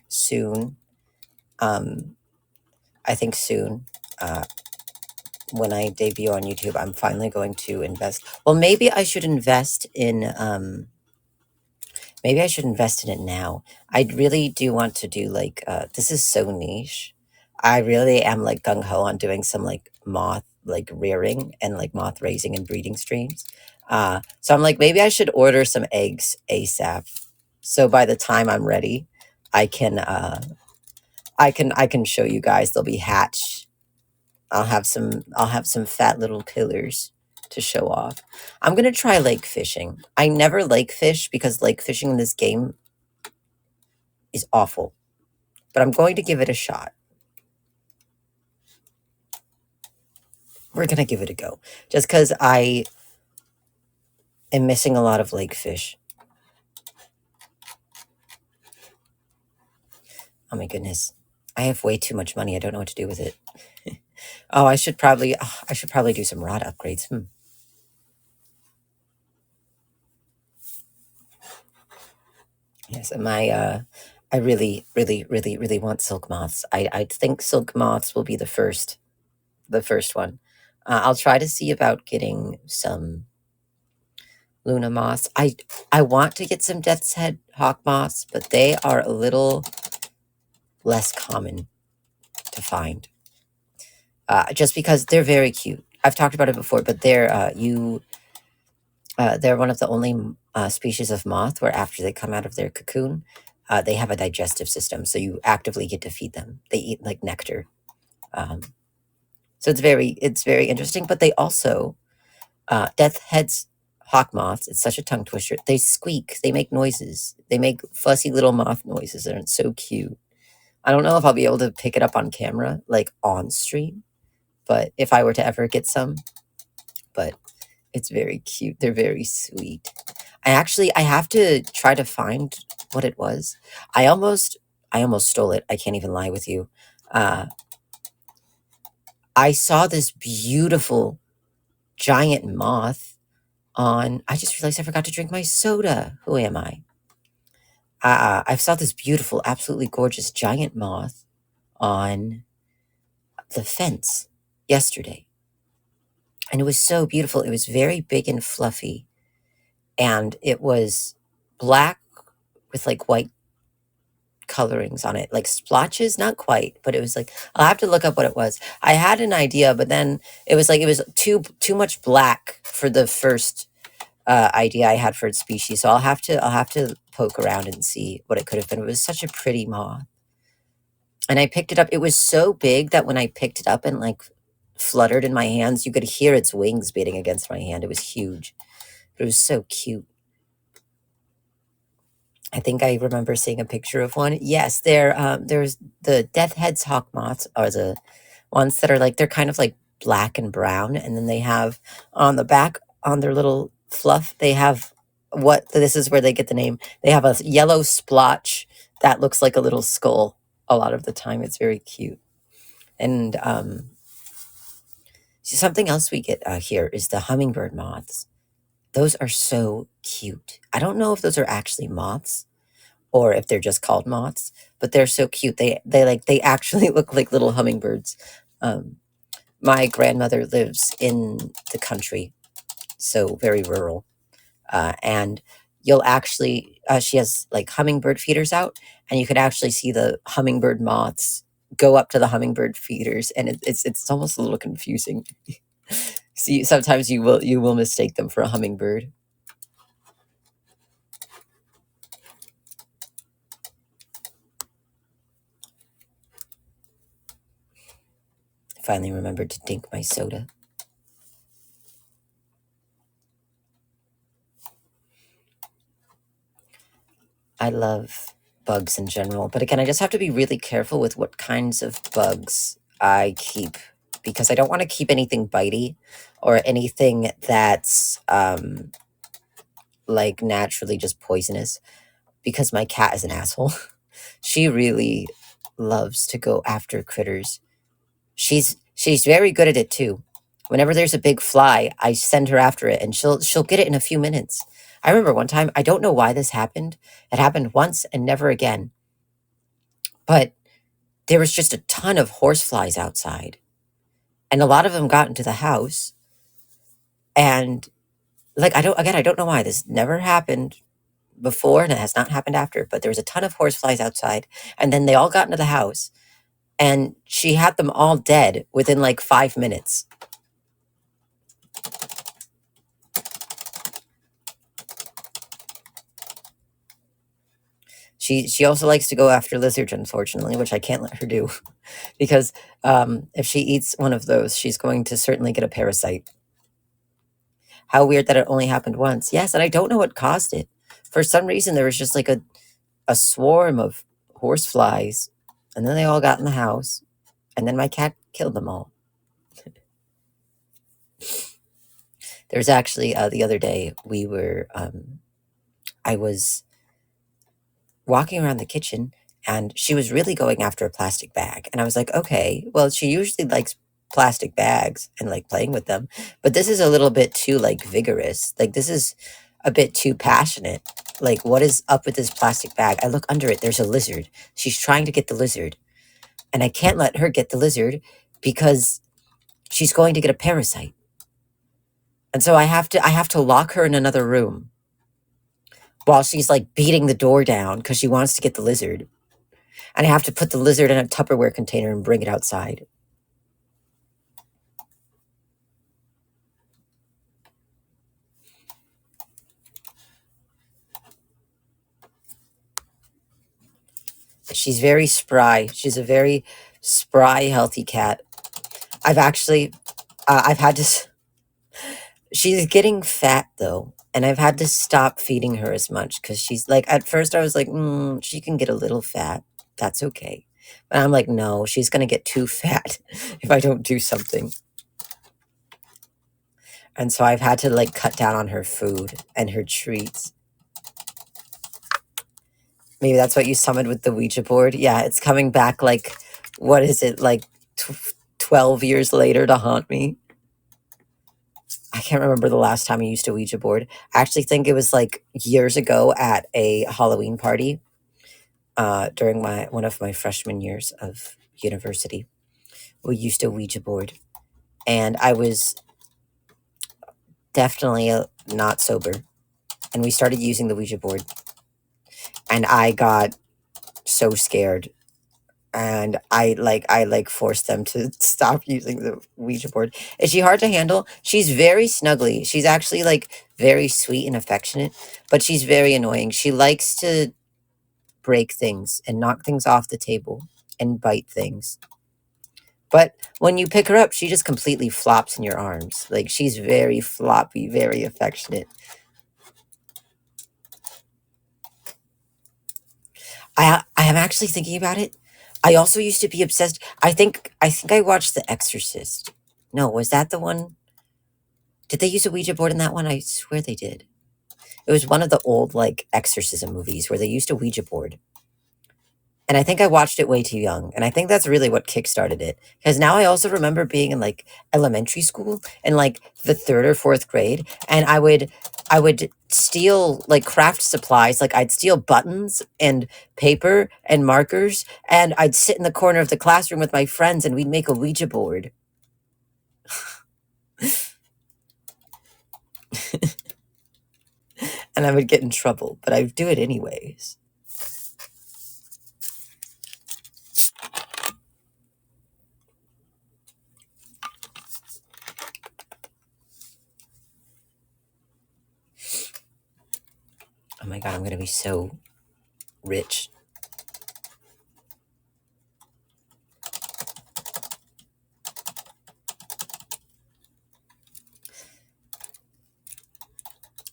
soon. Um, I think soon. When I debut on YouTube, I'm finally going to invest. Well, maybe I should invest in. Maybe I should invest in it now. I really do want to do like. This is so niche. I really am like gung ho on doing some like moth like rearing and like moth raising and breeding streams. So I'm like maybe I should order some eggs ASAP. So by the time I'm ready, I can I can show you guys. They'll be hatched. I'll have some fat little killers to show off. I'm gonna try lake fishing. I never lake fish because lake fishing in this game is awful. But I'm going to give it a shot. We're gonna give it a go. Just because I am missing a lot of lake fish. Oh my goodness. I have way too much money. I don't know what to do with it. Oh, I should probably do some rod upgrades. Yes, and I really, really, really, really want silk moths. I think silk moths will be the first one. I'll try to see about getting some Luna moths. I want to get some Death's Head hawk moths, but they are a little less common to find. Just because they're very cute. I've talked about it before, but they're one of the only species of moth where after they come out of their cocoon, they have a digestive system, so you actively get to feed them. They eat like nectar, um, so it's very interesting. But they also death heads hawk moths. It's such a tongue twister. They squeak. They make noises. They make fussy little moth noises, and it's so cute. I don't know if I'll be able to pick it up on camera, like on stream, but if I were to ever get some, but it's very cute. They're very sweet. I have to try to find what it was. I almost I almost stole it. I can't even lie with you. Uh, I saw this beautiful giant moth on. I just realized I forgot to drink my soda. Who am I? I saw this beautiful, absolutely gorgeous giant moth on the fence yesterday, and it was so beautiful. It was very big and fluffy, and it was black with like white colorings on it, like splotches, not quite, but it was like I'll have to look up what it was. I had an idea, but then it was like it was too much black for the first idea I had for its species. So I'll have to poke around and see what it could have been. It was such a pretty moth, and I picked it up. It was so big that when I picked it up and like fluttered in my hands, you could hear its wings beating against my hand. It was huge, but it was so cute. I think I remember seeing a picture of one. Yes, there's the death heads hawk moths are the ones that are like they're kind of like black and brown, and then they have on the back on their little fluff they have what this is where they get the name. They have a yellow splotch that looks like a little skull. A lot of the time, it's very cute. And something else we get here is the hummingbird moths. Those are so cute. I don't know if those are actually moths or if they're just called moths, but they're so cute. They actually look like little hummingbirds. Um, my grandmother lives in the country, so very rural, and you'll actually she has like hummingbird feeders out, and you could actually see the hummingbird moths go up to the hummingbird feeders, and it's almost a little confusing. See, sometimes you will mistake them for a hummingbird. Finally remembered to drink my soda. I love bugs in general, but again, I just have to be really careful with what kinds of bugs I keep, because I don't want to keep anything bitey or anything that's like naturally just poisonous, because my cat is an asshole. She really loves to go after critters. She's very good at it too. Whenever there's a big fly, I send her after it, and she'll get it in a few minutes. I remember one time, I don't know why this happened. It happened once and never again. But there was just a ton of horseflies outside, and a lot of them got into the house. And like, I don't know why this never happened before, and it has not happened after. But there was a ton of horseflies outside, and then they all got into the house, and she had them all dead within like 5 minutes. She also likes to go after lizards, unfortunately, which I can't let her do, because if she eats one of those, she's going to certainly get a parasite. How weird that it only happened once. Yes, and I don't know what caused it. For some reason, there was just like a swarm of horseflies, and then they all got in the house, and then my cat killed them all. There's actually the other day I was walking around the kitchen, and she was really going after a plastic bag, and I was like, okay, well, she usually likes plastic bags and like playing with them, but this is a little bit too like vigorous. Like, this is a bit too passionate. Like, what is up with this plastic bag? I look under it, there's a lizard. She's trying to get the lizard, and I can't let her get the lizard because she's going to get a parasite. And so I have to lock her in another room while she's like beating the door down because she wants to get the lizard. And I have to put the lizard in a Tupperware container and bring it outside. She's very spry. She's a very spry, healthy cat. I've actually, I've had to, she's getting fat though. And I've had to stop feeding her as much because she's like, at first I was like, she can get a little fat. That's okay. But I'm like, no, she's going to get too fat if I don't do something. And so I've had to like cut down on her food and her treats. Maybe that's what you summoned with the Ouija board. Yeah, it's coming back like, what is it, like 12 years later to haunt me? I can't remember the last time I used a Ouija board. I actually think it was like years ago at a Halloween party during one of my freshman years of university. We used a Ouija board, and I was definitely not sober. And we started using the Ouija board, and I got so scared, and I forced them to stop using the Ouija board. Is she hard to handle? She's very snuggly. She's actually like very sweet and affectionate, but she's very annoying. She likes to break things and knock things off the table and bite things. But when you pick her up, she just completely flops in your arms. Like, she's very floppy, very affectionate. I am actually thinking about it. I also used to be obsessed. I think I watched The Exorcist. No, was that the one? Did they use a Ouija board in that one? I swear they did. It was one of the old like exorcism movies where they used a Ouija board. And I think I watched it way too young. And I think that's really what kickstarted it. Because now I also remember being in like elementary school in like the third or fourth grade. And I would steal like craft supplies. Like, I'd steal buttons and paper and markers. And I'd sit in the corner of the classroom with my friends, and we'd make a Ouija board. And and I would get in trouble, but I'd do it anyways. Oh my god, I'm gonna be so rich.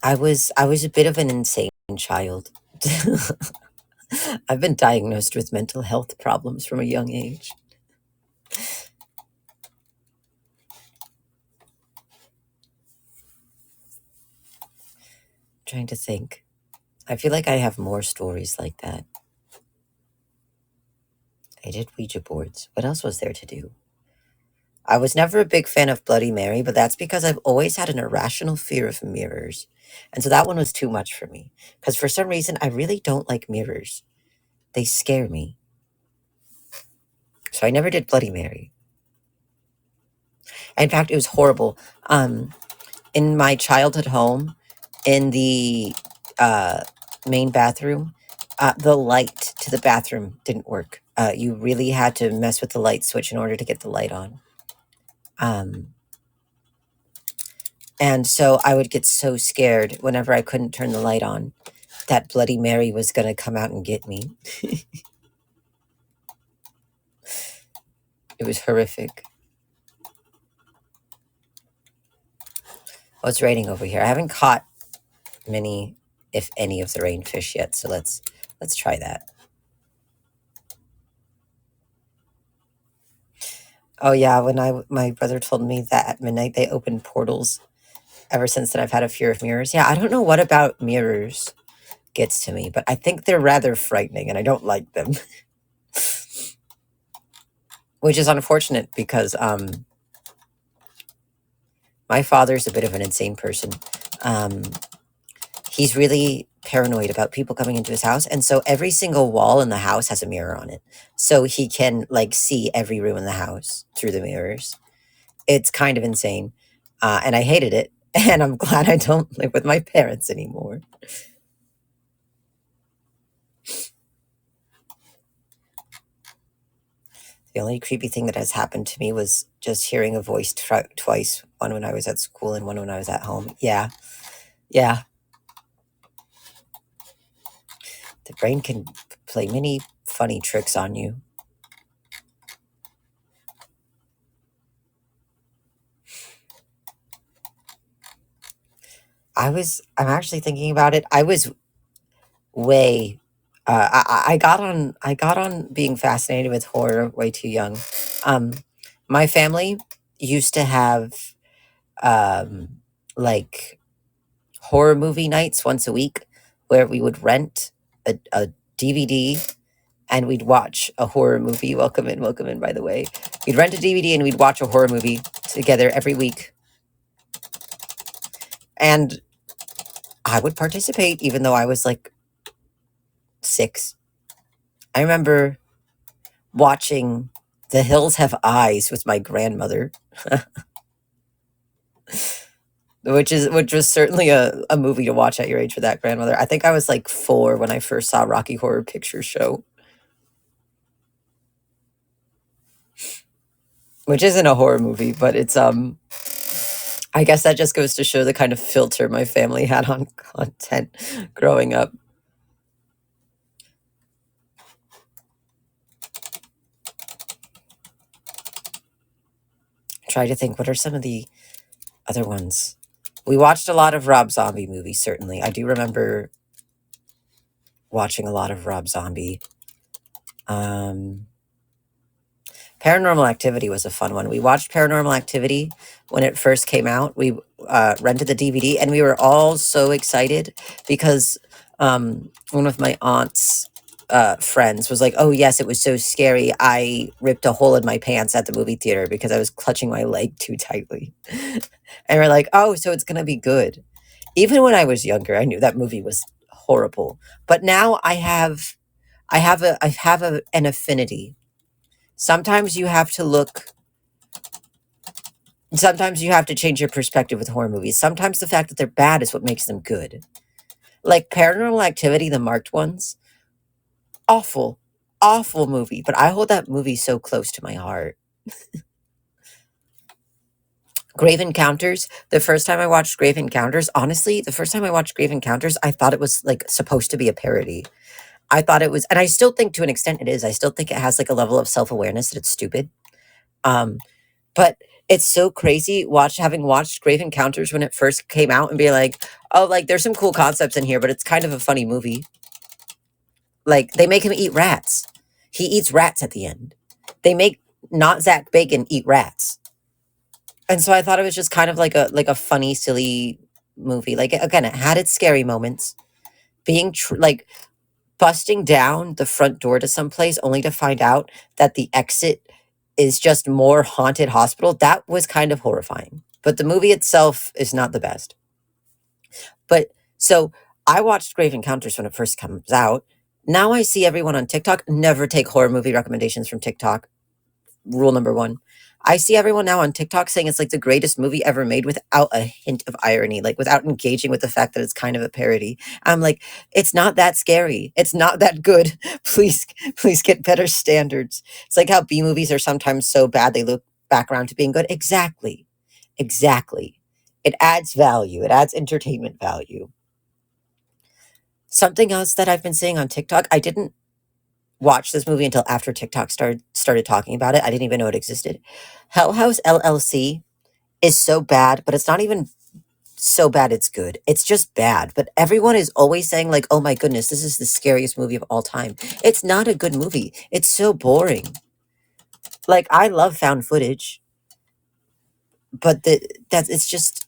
I was a bit of an insane child. I've been diagnosed with mental health problems from a young age. Trying to think. I feel like I have more stories like that. I did Ouija boards. What else was there to do? I was never a big fan of Bloody Mary, but that's because I've always had an irrational fear of mirrors. And so that one was too much for me. Because for some reason, I really don't like mirrors. They scare me. So I never did Bloody Mary. In fact, it was horrible. In my childhood home, in the uh, main bathroom, the light to the bathroom didn't work. You really had to mess with the light switch in order to get the light on. And so I would get so scared whenever I couldn't turn the light on that Bloody Mary was going to come out and get me. It was horrific. Oh, it's raining over here. I haven't caught many, if any, of the rainfish yet. So let's try that. Oh yeah, when my brother told me that at midnight they opened portals. Ever since then, I've had a fear of mirrors. Yeah, I don't know what about mirrors gets to me, but I think they're rather frightening, and I don't like them. Which is unfortunate because my father's a bit of an insane person. Um, he's really paranoid about people coming into his house, and so every single wall in the house has a mirror on it, so he can like see every room in the house through the mirrors. It's kind of insane, and I hated it, and I'm glad I don't live with my parents anymore. The only creepy thing that has happened to me was just hearing a voice twice, one when I was at school and one when I was at home. Yeah, yeah. The brain can play many funny tricks on you. I'm actually thinking about it. I was way, I got on being fascinated with horror way too young. Um, my family used to have, um, like horror movie nights once a week where we would rent a DVD and we'd watch a horror movie. Welcome in, by the way. We'd rent a DVD and we'd watch a horror movie together every week. And I would participate even though I was like 6. I remember watching The Hills Have Eyes with my grandmother, which was certainly a movie to watch at your age for that grandmother. I think I was like 4 when I first saw Rocky Horror Picture Show, which isn't a horror movie, but it's I guess that just goes to show the kind of filter my family had on content growing up. Try to think, what are some of the other ones? We watched a lot of Rob Zombie movies, certainly. I do remember watching a lot of Rob Zombie. Paranormal Activity was a fun one. We watched Paranormal Activity when it first came out. We rented the DVD, and we were all so excited because one of my aunt's friends was like, "Oh yes, it was so scary. I ripped a hole in my pants at the movie theater because I was clutching my leg too tightly." And we're like, "Oh, so it's gonna be good." Even when I was younger, I knew that movie was horrible. But now I have an affinity. Sometimes you have to look. Sometimes you have to change your perspective with horror movies. Sometimes the fact that they're bad is what makes them good. Like Paranormal Activity, the marked ones, awful, awful movie. But I hold that movie so close to my heart. Grave Encounters. The first time I watched Grave Encounters, honestly, the first time I watched Grave Encounters, I thought it was like supposed to be a parody. I thought it was, and I still think to an extent it is. I still think it has like a level of self awareness that it's stupid. Um, but it's so crazy having watched Grave Encounters when it first came out and be like, oh, like there's some cool concepts in here, but it's kind of a funny movie. Like they make him eat rats. He eats rats at the end. They make not Zach Bacon eat rats. And so I thought it was just kind of like a funny, silly movie. Like again, it had its scary moments. Being like busting down the front door to someplace only to find out that the exit is just more haunted hospital. That was kind of horrifying. But the movie itself is not the best. But so I watched Grave Encounters when it first comes out. Now I see everyone on TikTok never take horror movie recommendations from TikTok. Rule number one. I see everyone now on TikTok saying it's like the greatest movie ever made without a hint of irony, like without engaging with the fact that it's kind of a parody. I'm like, it's not that scary. It's not that good. Please get better standards. It's like how B movies are sometimes so bad they look back around to being good. Exactly. Exactly. It adds value. It adds entertainment value. Something else that I've been seeing on TikTok, I didn't watch this movie until after TikTok started talking about it. I didn't even know it existed. Hell House LLC is so bad, but it's not even so bad it's good. It's just bad. But everyone is always saying like, "Oh my goodness, this is the scariest movie of all time." It's not a good movie. It's so boring. Like I love found footage, but it's just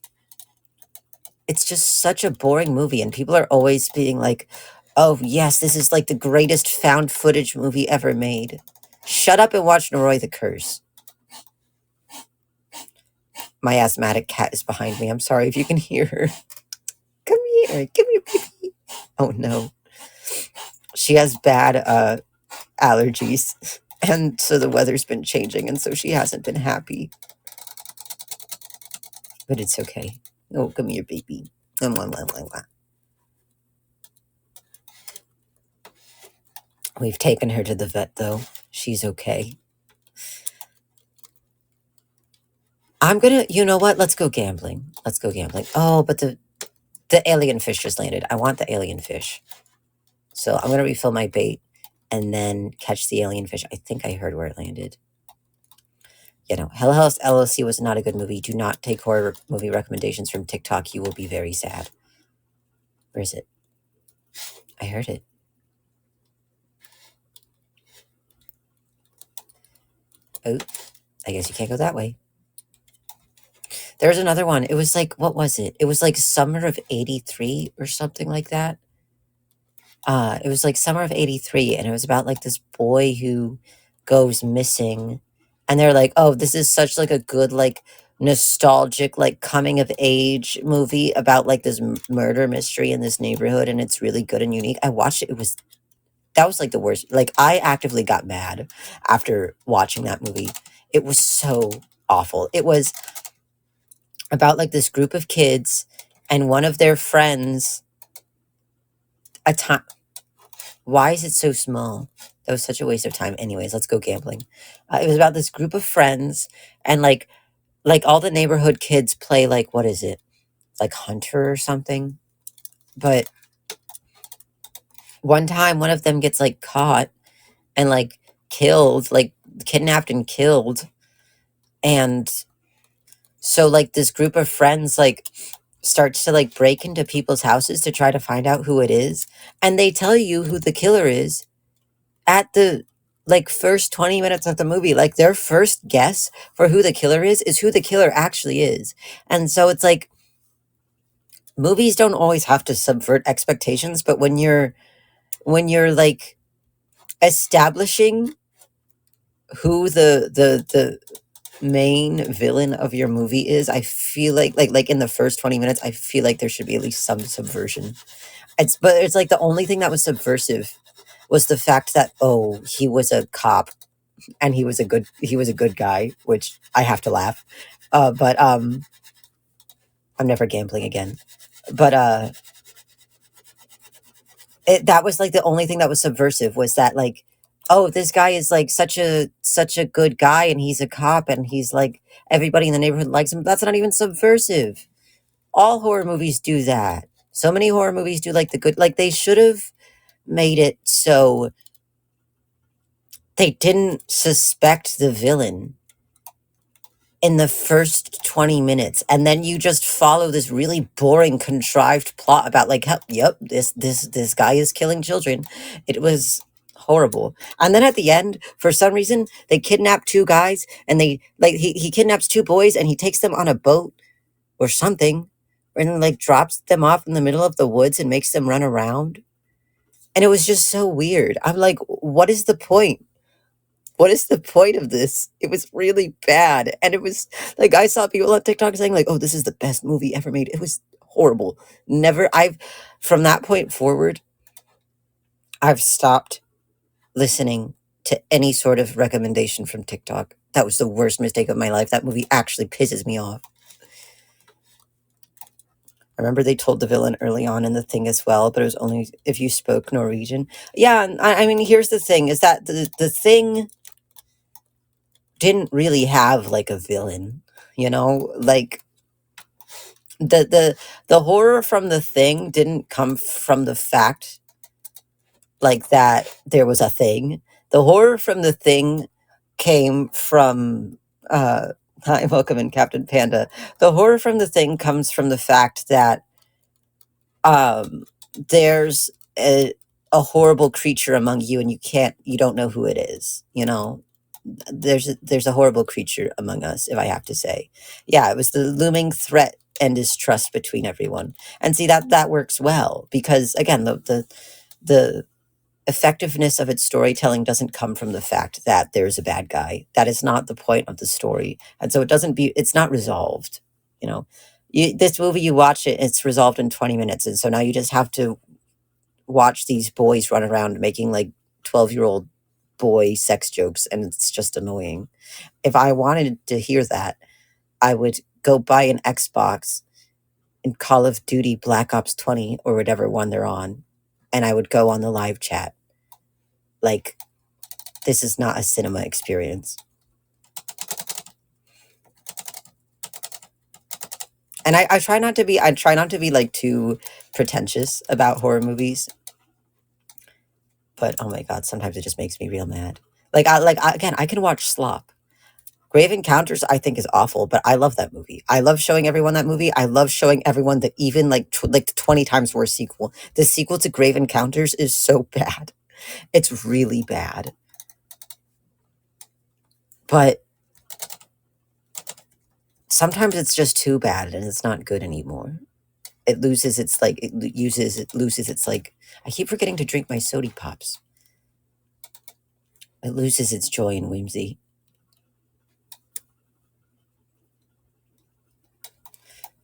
such a boring movie and people are always being like, "Oh, yes, this is like the greatest found footage movie ever made." Shut up and watch Noroi the Curse. My asthmatic cat is behind me. I'm sorry if you can hear her. Come here. Come here, baby. Oh no. She has bad allergies. And so the weather's been changing, and so she hasn't been happy. But it's okay. Oh, come here, baby. We've taken her to the vet, though. She's okay. You know what? Let's go gambling. Let's go gambling. Oh, but the alien fish just landed. I want the alien fish. So I'm going to refill my bait and then catch the alien fish. I think I heard where it landed. Hell House LLC was not a good movie. Do not take horror movie recommendations from TikTok. You will be very sad. Where is it? I heard it. Oh, I guess you can't go that way. There's another one. It was like, what was it? It was like summer of 83 or something like that. It was like summer of 83, and it was about like this boy who goes missing. And they're like, oh, this is such like a good, like nostalgic, like coming of age movie about like this murder mystery in this neighborhood, and it's really good and unique. I watched it. That was like the worst. Like I actively got mad after watching that movie. It was so awful. It was about like this group of kids and one of their friends. A time. Why is it so small? That was such a waste of time. Anyways, let's go gambling. It was about this group of friends, and like all the neighborhood kids play like, what is it, like Hunter or something. But one time, one of them gets like caught and like killed, like kidnapped and killed, and so like this group of friends like starts to like break into people's houses to try to find out who it is, and they tell you who the killer is at the like first 20 minutes of the movie. Like their first guess for who the killer is who the killer actually is. And so it's like movies don't always have to subvert expectations, but when you're like establishing who the main villain of your movie is, I feel like in the first 20 minutes I feel like there should be at least some subversion. It's like the only thing that was subversive was the fact that, oh, he was a cop and he was a good guy, which I have to laugh. But I'm never gambling again. But That was like the only thing that was subversive was that like, oh, this guy is like such a good guy and he's a cop and he's like everybody in the neighborhood likes him. That's not even subversive. All horror movies do that. So many horror movies do like the good, like they should have made it so they didn't suspect the villain in the first 20 minutes, and then you just follow this really boring contrived plot about like yep, this guy is killing children. It was horrible. And then at the end, for some reason, they kidnap two guys, and they like he kidnaps two boys and he takes them on a boat or something, and like drops them off in the middle of the woods and makes them run around. And it was just so weird. I'm like, what is the point? What is the point of this? It was really bad. And it was like, I saw people on TikTok saying, like, oh, this is the best movie ever made. It was horrible. From that point forward, I've stopped listening to any sort of recommendation from TikTok. That was the worst mistake of my life. That movie actually pisses me off. I remember they told the villain early on in the thing as well, but it was only if you spoke Norwegian. Yeah, and I mean, here's the thing: is that the thing didn't really have like a villain, like the horror from the thing didn't come from the fact like that there was a thing. The horror from the thing came from hi, welcome in Captain Panda. The horror from the thing comes from the fact that um there's a horrible creature among you and you don't know who it is, there's a horrible creature among us, if I have to say. Yeah, it was the looming threat and distrust between everyone. And see that works well because again, the effectiveness of its storytelling doesn't come from the fact that there's a bad guy. That is not the point of the story. And so it's not resolved, you know. This movie, you watch it, it's resolved in 20 minutes. And so now you just have to watch these boys run around making like 12-year-old boy sex jokes, and it's just annoying. If I wanted to hear that, I would go buy an Xbox in Call of Duty Black Ops 20 or whatever one they're on, and I would go on the live chat. Like, this is not a cinema experience. And I try not to be like too pretentious about horror movies, but oh my god, sometimes it just makes me real mad. Again, I can watch slop. Grave Encounters, I think, is awful, but I love that movie. I love showing everyone that movie. I love showing everyone the even like the 20 times worse sequel. The sequel to Grave Encounters is so bad. It's really bad. But sometimes it's just too bad and it's not good anymore. It loses its like it loses its like I keep forgetting to drink my soda pops. It loses its joy and whimsy.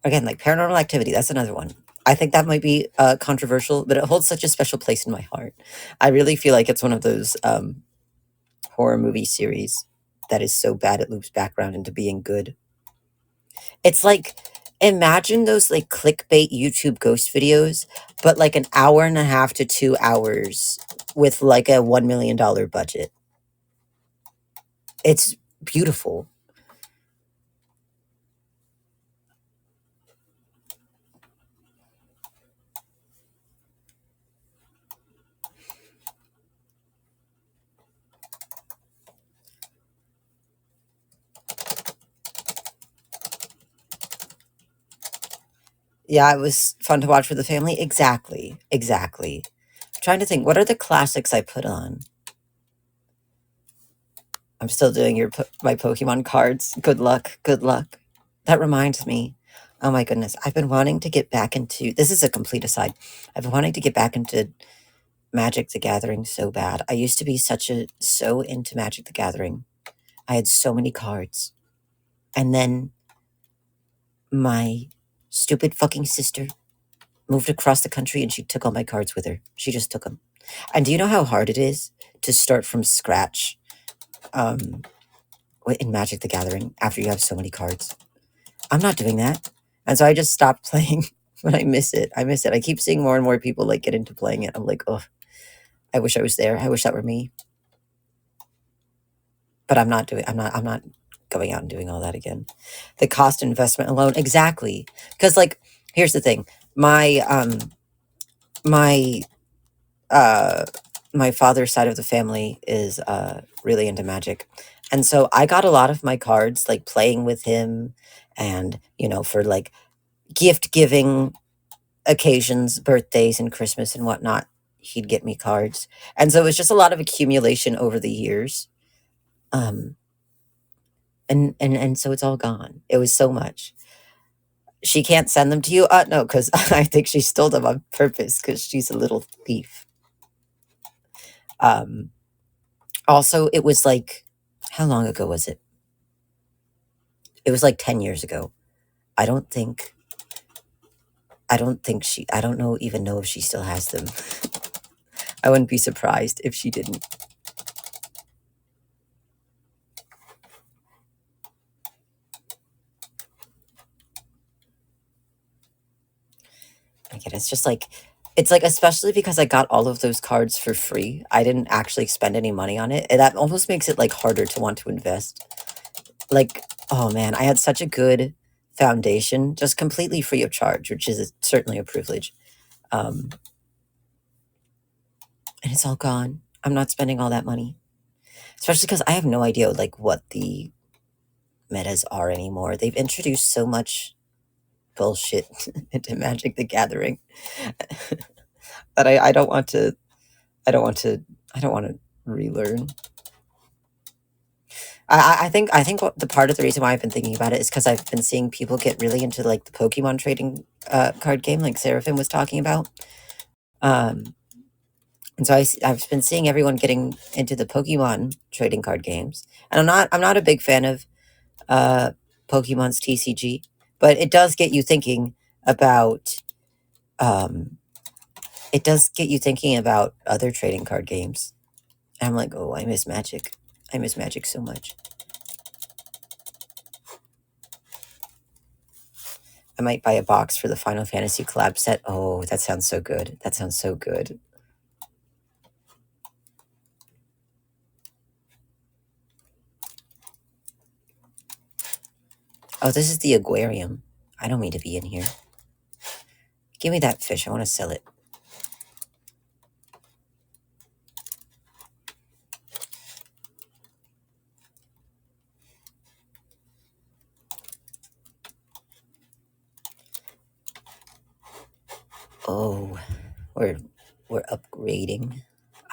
Again, like Paranormal Activity, that's another one. I think that might be controversial, but it holds such a special place in my heart. I really feel like it's one of those horror movie series that is so bad it loops back around into being good. It's like, imagine those like clickbait YouTube ghost videos, but like an hour and a half to 2 hours with like a $1 million budget. It's beautiful. Yeah, it was fun to watch for the family. Exactly. Exactly. I'm trying to think, what are the classics I put on? I'm still doing my Pokemon cards. Good luck. Good luck. That reminds me. Oh my goodness. I've been wanting to get back into, this is a complete aside. I've been wanting to get back into Magic the Gathering so bad. I used to be so into Magic the Gathering. I had so many cards. And then my stupid fucking sister moved across the country and she took all my cards with her. She just took them. And do you know how hard it is to start from scratch in Magic the Gathering after you have so many cards? I'm not doing that. And so I just stopped playing. but I miss it. I miss it. I keep seeing more and more people like get into playing it. I'm like, oh, I wish I was there. I wish that were me. But I'm not going out and doing all that again. The cost investment alone, exactly. Because like, here's the thing. My uh my father's side of the family is really into magic. And so I got a lot of my cards like playing with him, and for like gift giving occasions, birthdays and Christmas and whatnot, he'd get me cards. And so it was just a lot of accumulation over the years. Um and so it's all gone. It was so much. She can't send them to you? No, because I think she stole them on purpose because she's a little thief. Um Also, it was like, how long ago was it? It was like 10 years ago. I don't think I don't know even know if she still has them. I wouldn't be surprised if she didn't. Again, it's like, especially because I got all of those cards for free. I didn't actually spend any money on it. And that almost makes it like harder to want to invest. Like, oh man, I had such a good foundation, just completely free of charge, which is certainly a privilege. Um, and it's all gone. I'm not spending all that money, especially because I have no idea like what the metas are anymore. They've introduced so much bullshit into Magic the Gathering that I don't want to I don't want to I don't want to relearn. I think what the part of the reason why I've been thinking about it is because I've been seeing people get really into like the Pokemon trading card game, like Seraphim was talking about. Um, and so I've been seeing everyone getting into the Pokemon trading card games, and I'm not a big fan of uh, Pokemon's TCG, but it does get you thinking about um, it does get you thinking about other trading card games. And I'm like, oh, I miss Magic. I miss Magic so much. I might buy a box for the Final Fantasy collab set. Oh, that sounds so good. That sounds so good. Oh, this is the aquarium. I don't mean to be in here. Give me that fish. I want to sell it. Oh, we're upgrading.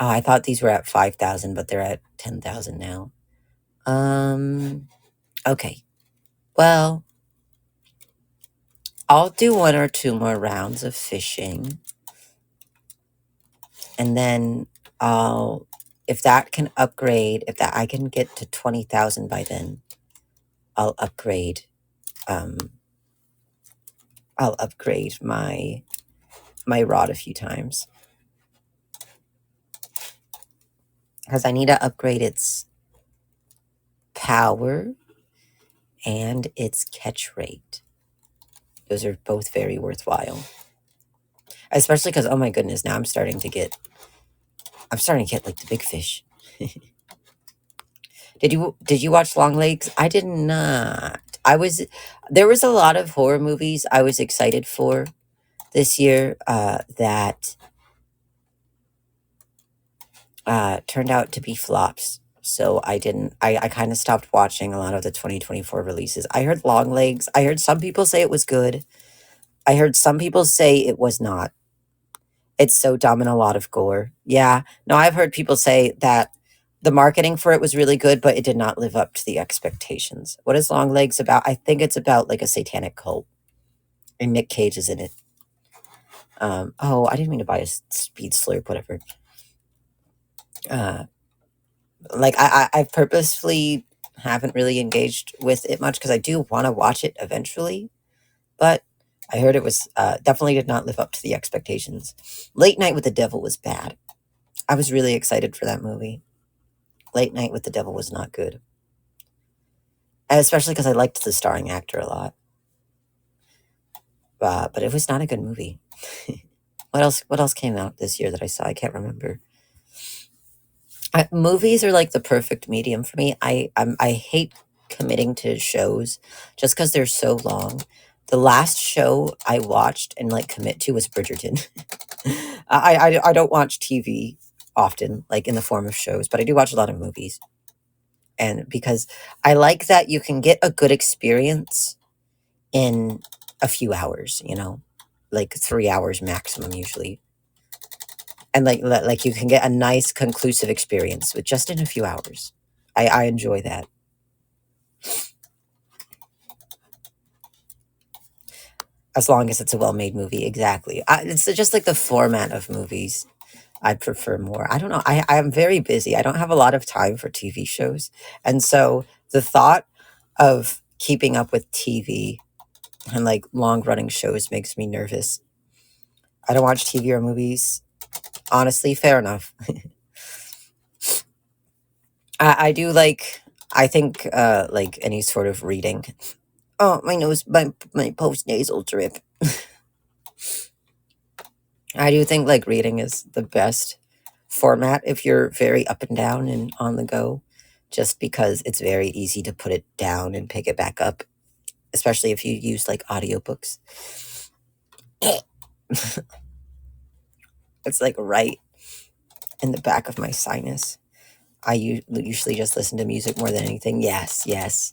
Oh, I thought these were at 5,000, but they're at 10,000 now. Okay. Well, I'll do one or two more rounds of fishing, and then I'll, if that can upgrade, if that I can get to 20,000 by then, I'll upgrade. Um, I'll upgrade my rod a few times because I need to upgrade its power and its catch rate. Those are both very worthwhile, especially because, oh my goodness, now I'm starting to get like the big fish. Did you watch Long Legs? I did not. There was a lot of horror movies I was excited for this year that turned out to be flops. So I didn't. I kind of stopped watching a lot of the 2024 releases. I heard Long Legs. I heard some people say it was good. I heard some people say it was not. It's so dumb and a lot of gore. Yeah. No, I've heard people say that the marketing for it was really good, but it did not live up to the expectations. What is Long Legs about? I think it's about like a satanic cult, and Nick Cage is in it. Oh, I didn't mean to buy a speed slurp, whatever. Uh, like I purposefully haven't really engaged with it much because I do want to watch it eventually, but I heard it was definitely did not live up to the expectations. Late Night with the Devil was bad. I was really excited for that movie. Late Night with the Devil was not good, especially because I liked the starring actor a lot. but it was not a good movie. What else? What else came out this year that I saw? I can't remember. Movies are like the perfect medium for me. I hate committing to shows just because they're so long. The last show I watched and like commit to was Bridgerton. I don't watch TV often, like in the form of shows, but I do watch a lot of movies. And because I like that you can get a good experience in a few hours, like 3 hours maximum usually. And like you can get a nice conclusive experience with just in a few hours. I enjoy that. As long as it's a well-made movie, exactly. It's just like the format of movies I prefer more. I don't know. I'm very busy. I don't have a lot of time for TV shows. And so the thought of keeping up with TV and like long running shows makes me nervous. I don't watch TV or movies. Honestly, fair enough. I do like, I think, like any sort of reading. Oh, my nose, my post nasal drip. I do think like reading is the best format if you're very up and down and on the go, just because it's very easy to put it down and pick it back up, especially if you use like audiobooks. It's like right in the back of my sinus. Usually just listen to music more than anything. Yes, yes.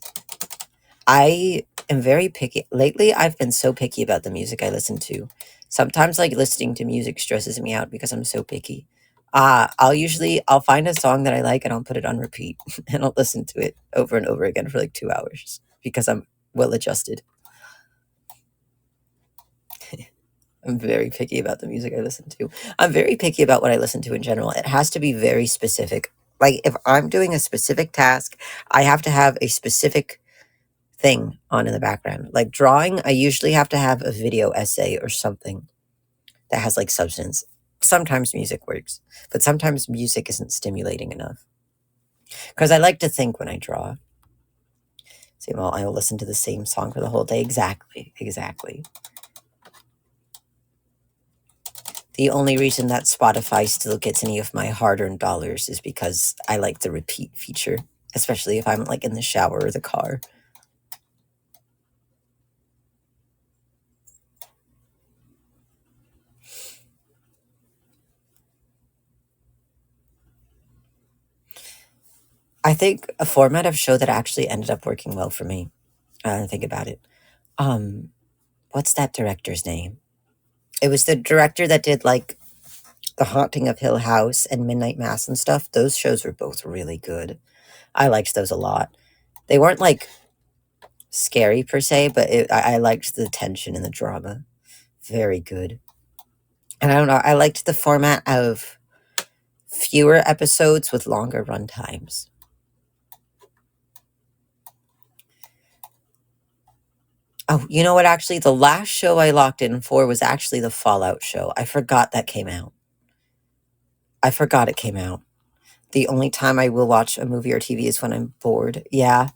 I am very picky. Lately, I've been so picky about the music I listen to. Sometimes, like, listening to music stresses me out because I'm so picky. I'll find a song that I like and I'll put it on repeat and I'll listen to it over and over again for like 2 hours because I'm well adjusted. I'm very picky about the music I listen to. I'm very picky about what I listen to in general. It has to be very specific. Like, if I'm doing a specific task, I have to have a specific thing on in the background. Like drawing, I usually have to have a video essay or something that has like substance. Sometimes music works, but sometimes music isn't stimulating enough. Because I like to think when I draw. See, well, I'll listen to the same song for the whole day. Exactly, exactly. The only reason that Spotify still gets any of my hard-earned dollars is because I like the repeat feature, especially if I'm like in the shower or the car. I think a format of show that actually ended up working well for me. Think about it. Um, what's that director's name? It was the director that did like The Haunting of Hill House and Midnight Mass and stuff. Those shows were both really good. I liked those a lot. They weren't like scary per se, but I liked the tension and the drama. Very good. And I don't know, I liked the format of fewer episodes with longer run times. Oh, you know what? Actually, the last show I locked in for was actually the Fallout show. I forgot that came out. I forgot it came out. The only time I will watch a movie or TV is when I'm bored. Yeah,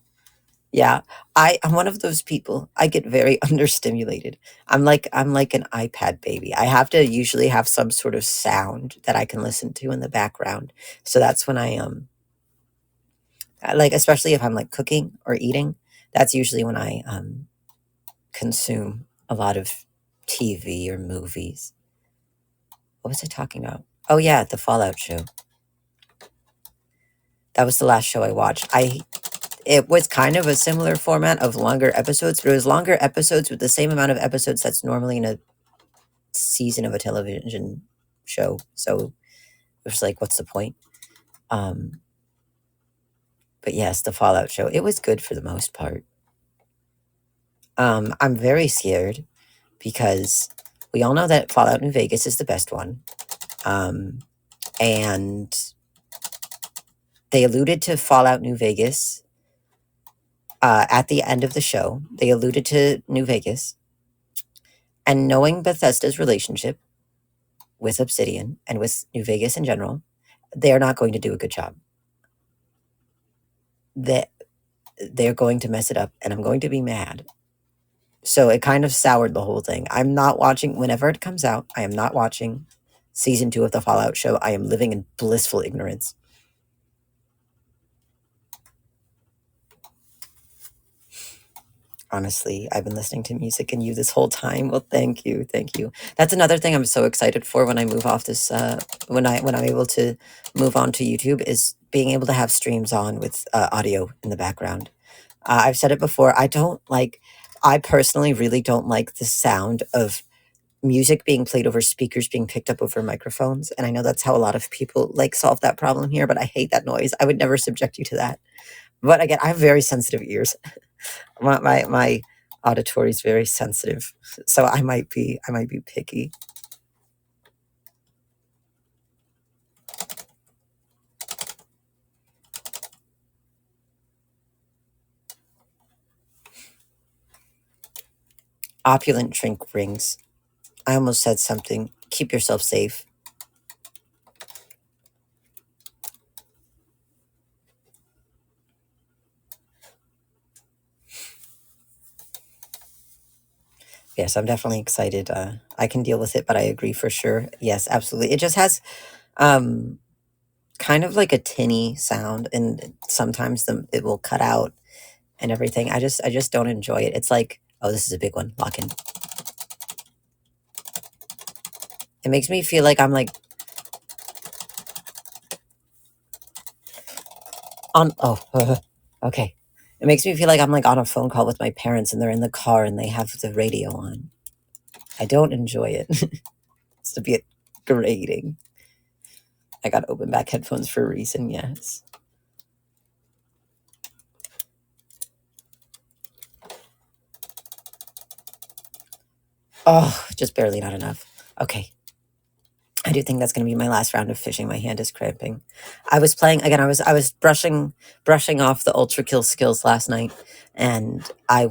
yeah. I'm one of those people. I get very understimulated. I'm like an iPad baby. I have to usually have some sort of sound that I can listen to in the background. So that's when like, especially if I'm like cooking or eating, that's usually when I consume a lot of TV or movies. What was I talking about? Oh yeah, the Fallout show. That was the last show I watched. It was kind of a similar format of longer episodes, but it was longer episodes with the same amount of episodes that's normally in a season of a television show. So it was like, what's the point? Um, but yes, the Fallout show. It was good for the most part. I'm very scared because we all know that Fallout New Vegas is the best one. And they alluded to Fallout New Vegas at the end of the show. They alluded to New Vegas. And knowing Bethesda's relationship with Obsidian and with New Vegas in general, they're not going to do a good job. That they're going to mess it up, and I'm going to be mad. So it kind of soured the whole thing. I'm not watching whenever it comes out. I am not watching season 2 of the Fallout show. I am living in blissful ignorance. Honestly, I've been listening to music and you this whole time. Well, thank you, thank you. That's another thing I'm so excited for when I move off this. When I'm able to move on to YouTube, is being able to have streams on with audio in the background. I've said it before. I personally really don't like the sound of music being played over speakers being picked up over microphones. And I know that's how a lot of people like solve that problem here, but I hate that noise. I would never subject you to that. But again, I have very sensitive ears. My auditory is very sensitive. So I might be picky. Opulent drink rings. I almost said something. Keep yourself safe. Yes, I'm definitely excited. I can deal with it, but I agree for sure. Yes, absolutely. It just has um kind of like a tinny sound, and sometimes it will cut out and everything. I just don't enjoy it. It's like, oh, this is a big one. Lock in. It makes me feel like I'm like on okay. It makes me feel like I'm like on a phone call with my parents and they're in the car and they have the radio on. I don't enjoy it. It's a bit grating. I got open back headphones for a reason, yes. Oh, just barely not enough. Okay. I do think that's going to be my last round of fishing. My hand is cramping. I was playing again. I was brushing off the ultra kill skills last night, and my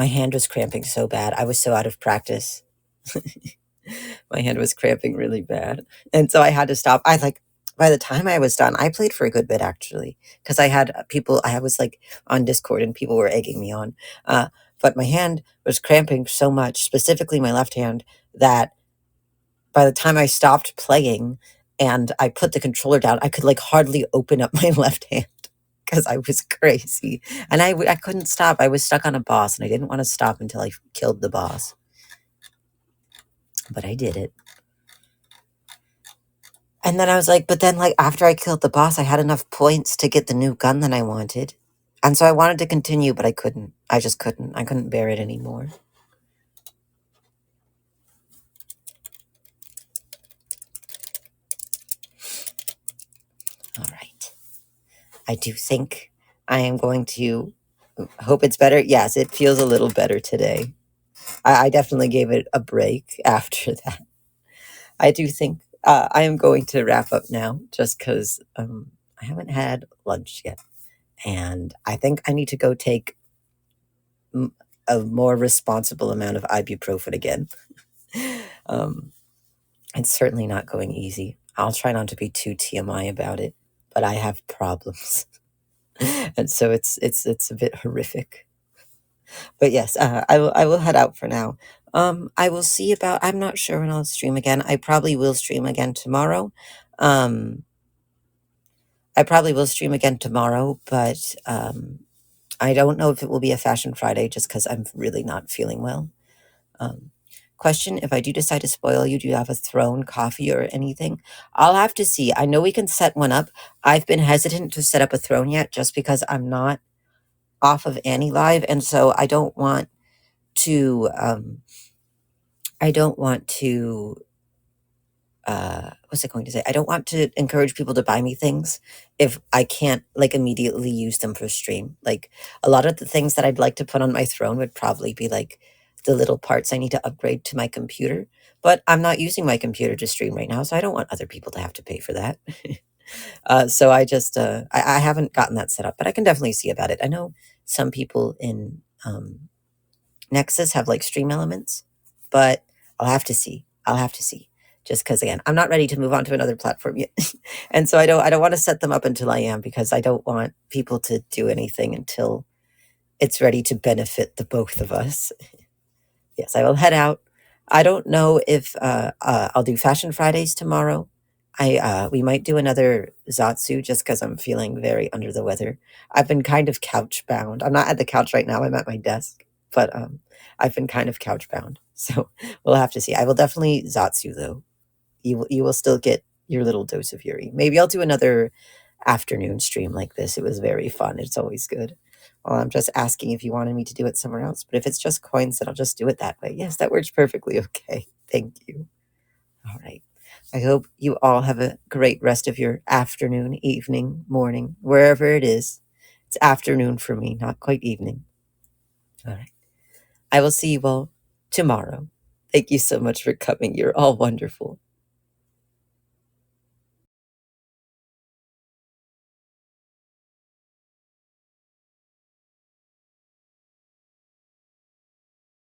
hand was cramping so bad. I was so out of practice. My hand was cramping really bad, and so I had to stop. I like by the time I was done, I played for a good bit actually, because I had people. I was like on Discord, and people were egging me on. But my hand was cramping so much, specifically my left hand, that by the time I stopped playing and I put the controller down, I could like hardly open up my left hand because I was crazy. And I couldn't stop. I was stuck on a boss and I didn't want to stop until I killed the boss. But I did it. And then I was like, but then like after I killed the boss, I had enough points to get the new gun that I wanted. And so I wanted to continue, but I couldn't. I just couldn't. I couldn't bear it anymore. All right. I do think I am going to hope it's better. Yes, it feels a little better today. I definitely gave it a break after that. I do think I am going to wrap up now just because I haven't had lunch yet. And I think I need to go take a more responsible amount of ibuprofen again. um, it's certainly not going easy. I'll try not to be too TMI about it, but I have problems. And so it's a bit horrific. But yes, I will head out for now. I will see about. I'm not sure when I'll stream again. I probably will stream again tomorrow. Um, I probably will stream again tomorrow, but I don't know if it will be a Fashion Friday just because I'm really not feeling well. Um, Question: if I do decide to spoil you, do you have a throne, coffee, or anything? I'll have to see. I know we can set one up. I've been hesitant to set up a throne yet, just because I'm not off of Annie Live, and so I don't want to. I don't want to what's I going to say? I don't want to encourage people to buy me things if I can't like immediately use them for stream. Like a lot of the things that I'd like to put on my throne would probably be like the little parts I need to upgrade to my computer. But I'm not using my computer to stream right now, so I don't want other people to have to pay for that. So I haven't gotten that set up, but I can definitely see about it. I know some people in Nexas have like stream elements, but I'll have to see. I'll have to see. Just because again, I'm not ready to move on to another platform yet. And so I don't want to set them up until I am, because I don't want people to do anything until it's ready to benefit the both of us. Yes, I will head out. I don't know if I'll do Fashion Fridays tomorrow. We might do another Zatsu just because I'm feeling very under the weather. I've been kind of couch bound. I'm not at the couch right now. I'm at my desk, but I've been kind of couch bound. So we'll have to see. I will definitely Zatsu though. You will still get your little dose of Yuri. Maybe I'll do another afternoon stream like this. It was very fun. It's always good. Well, I'm just asking if you wanted me to do it somewhere else, but if it's just coins, then I'll just do it that way. Yes, that works perfectly okay. Thank you. All right. I hope you all have a great rest of your afternoon, evening, morning, wherever it is. It's afternoon for me, not quite evening. All right. I will see you all tomorrow. Thank you so much for coming. You're all wonderful.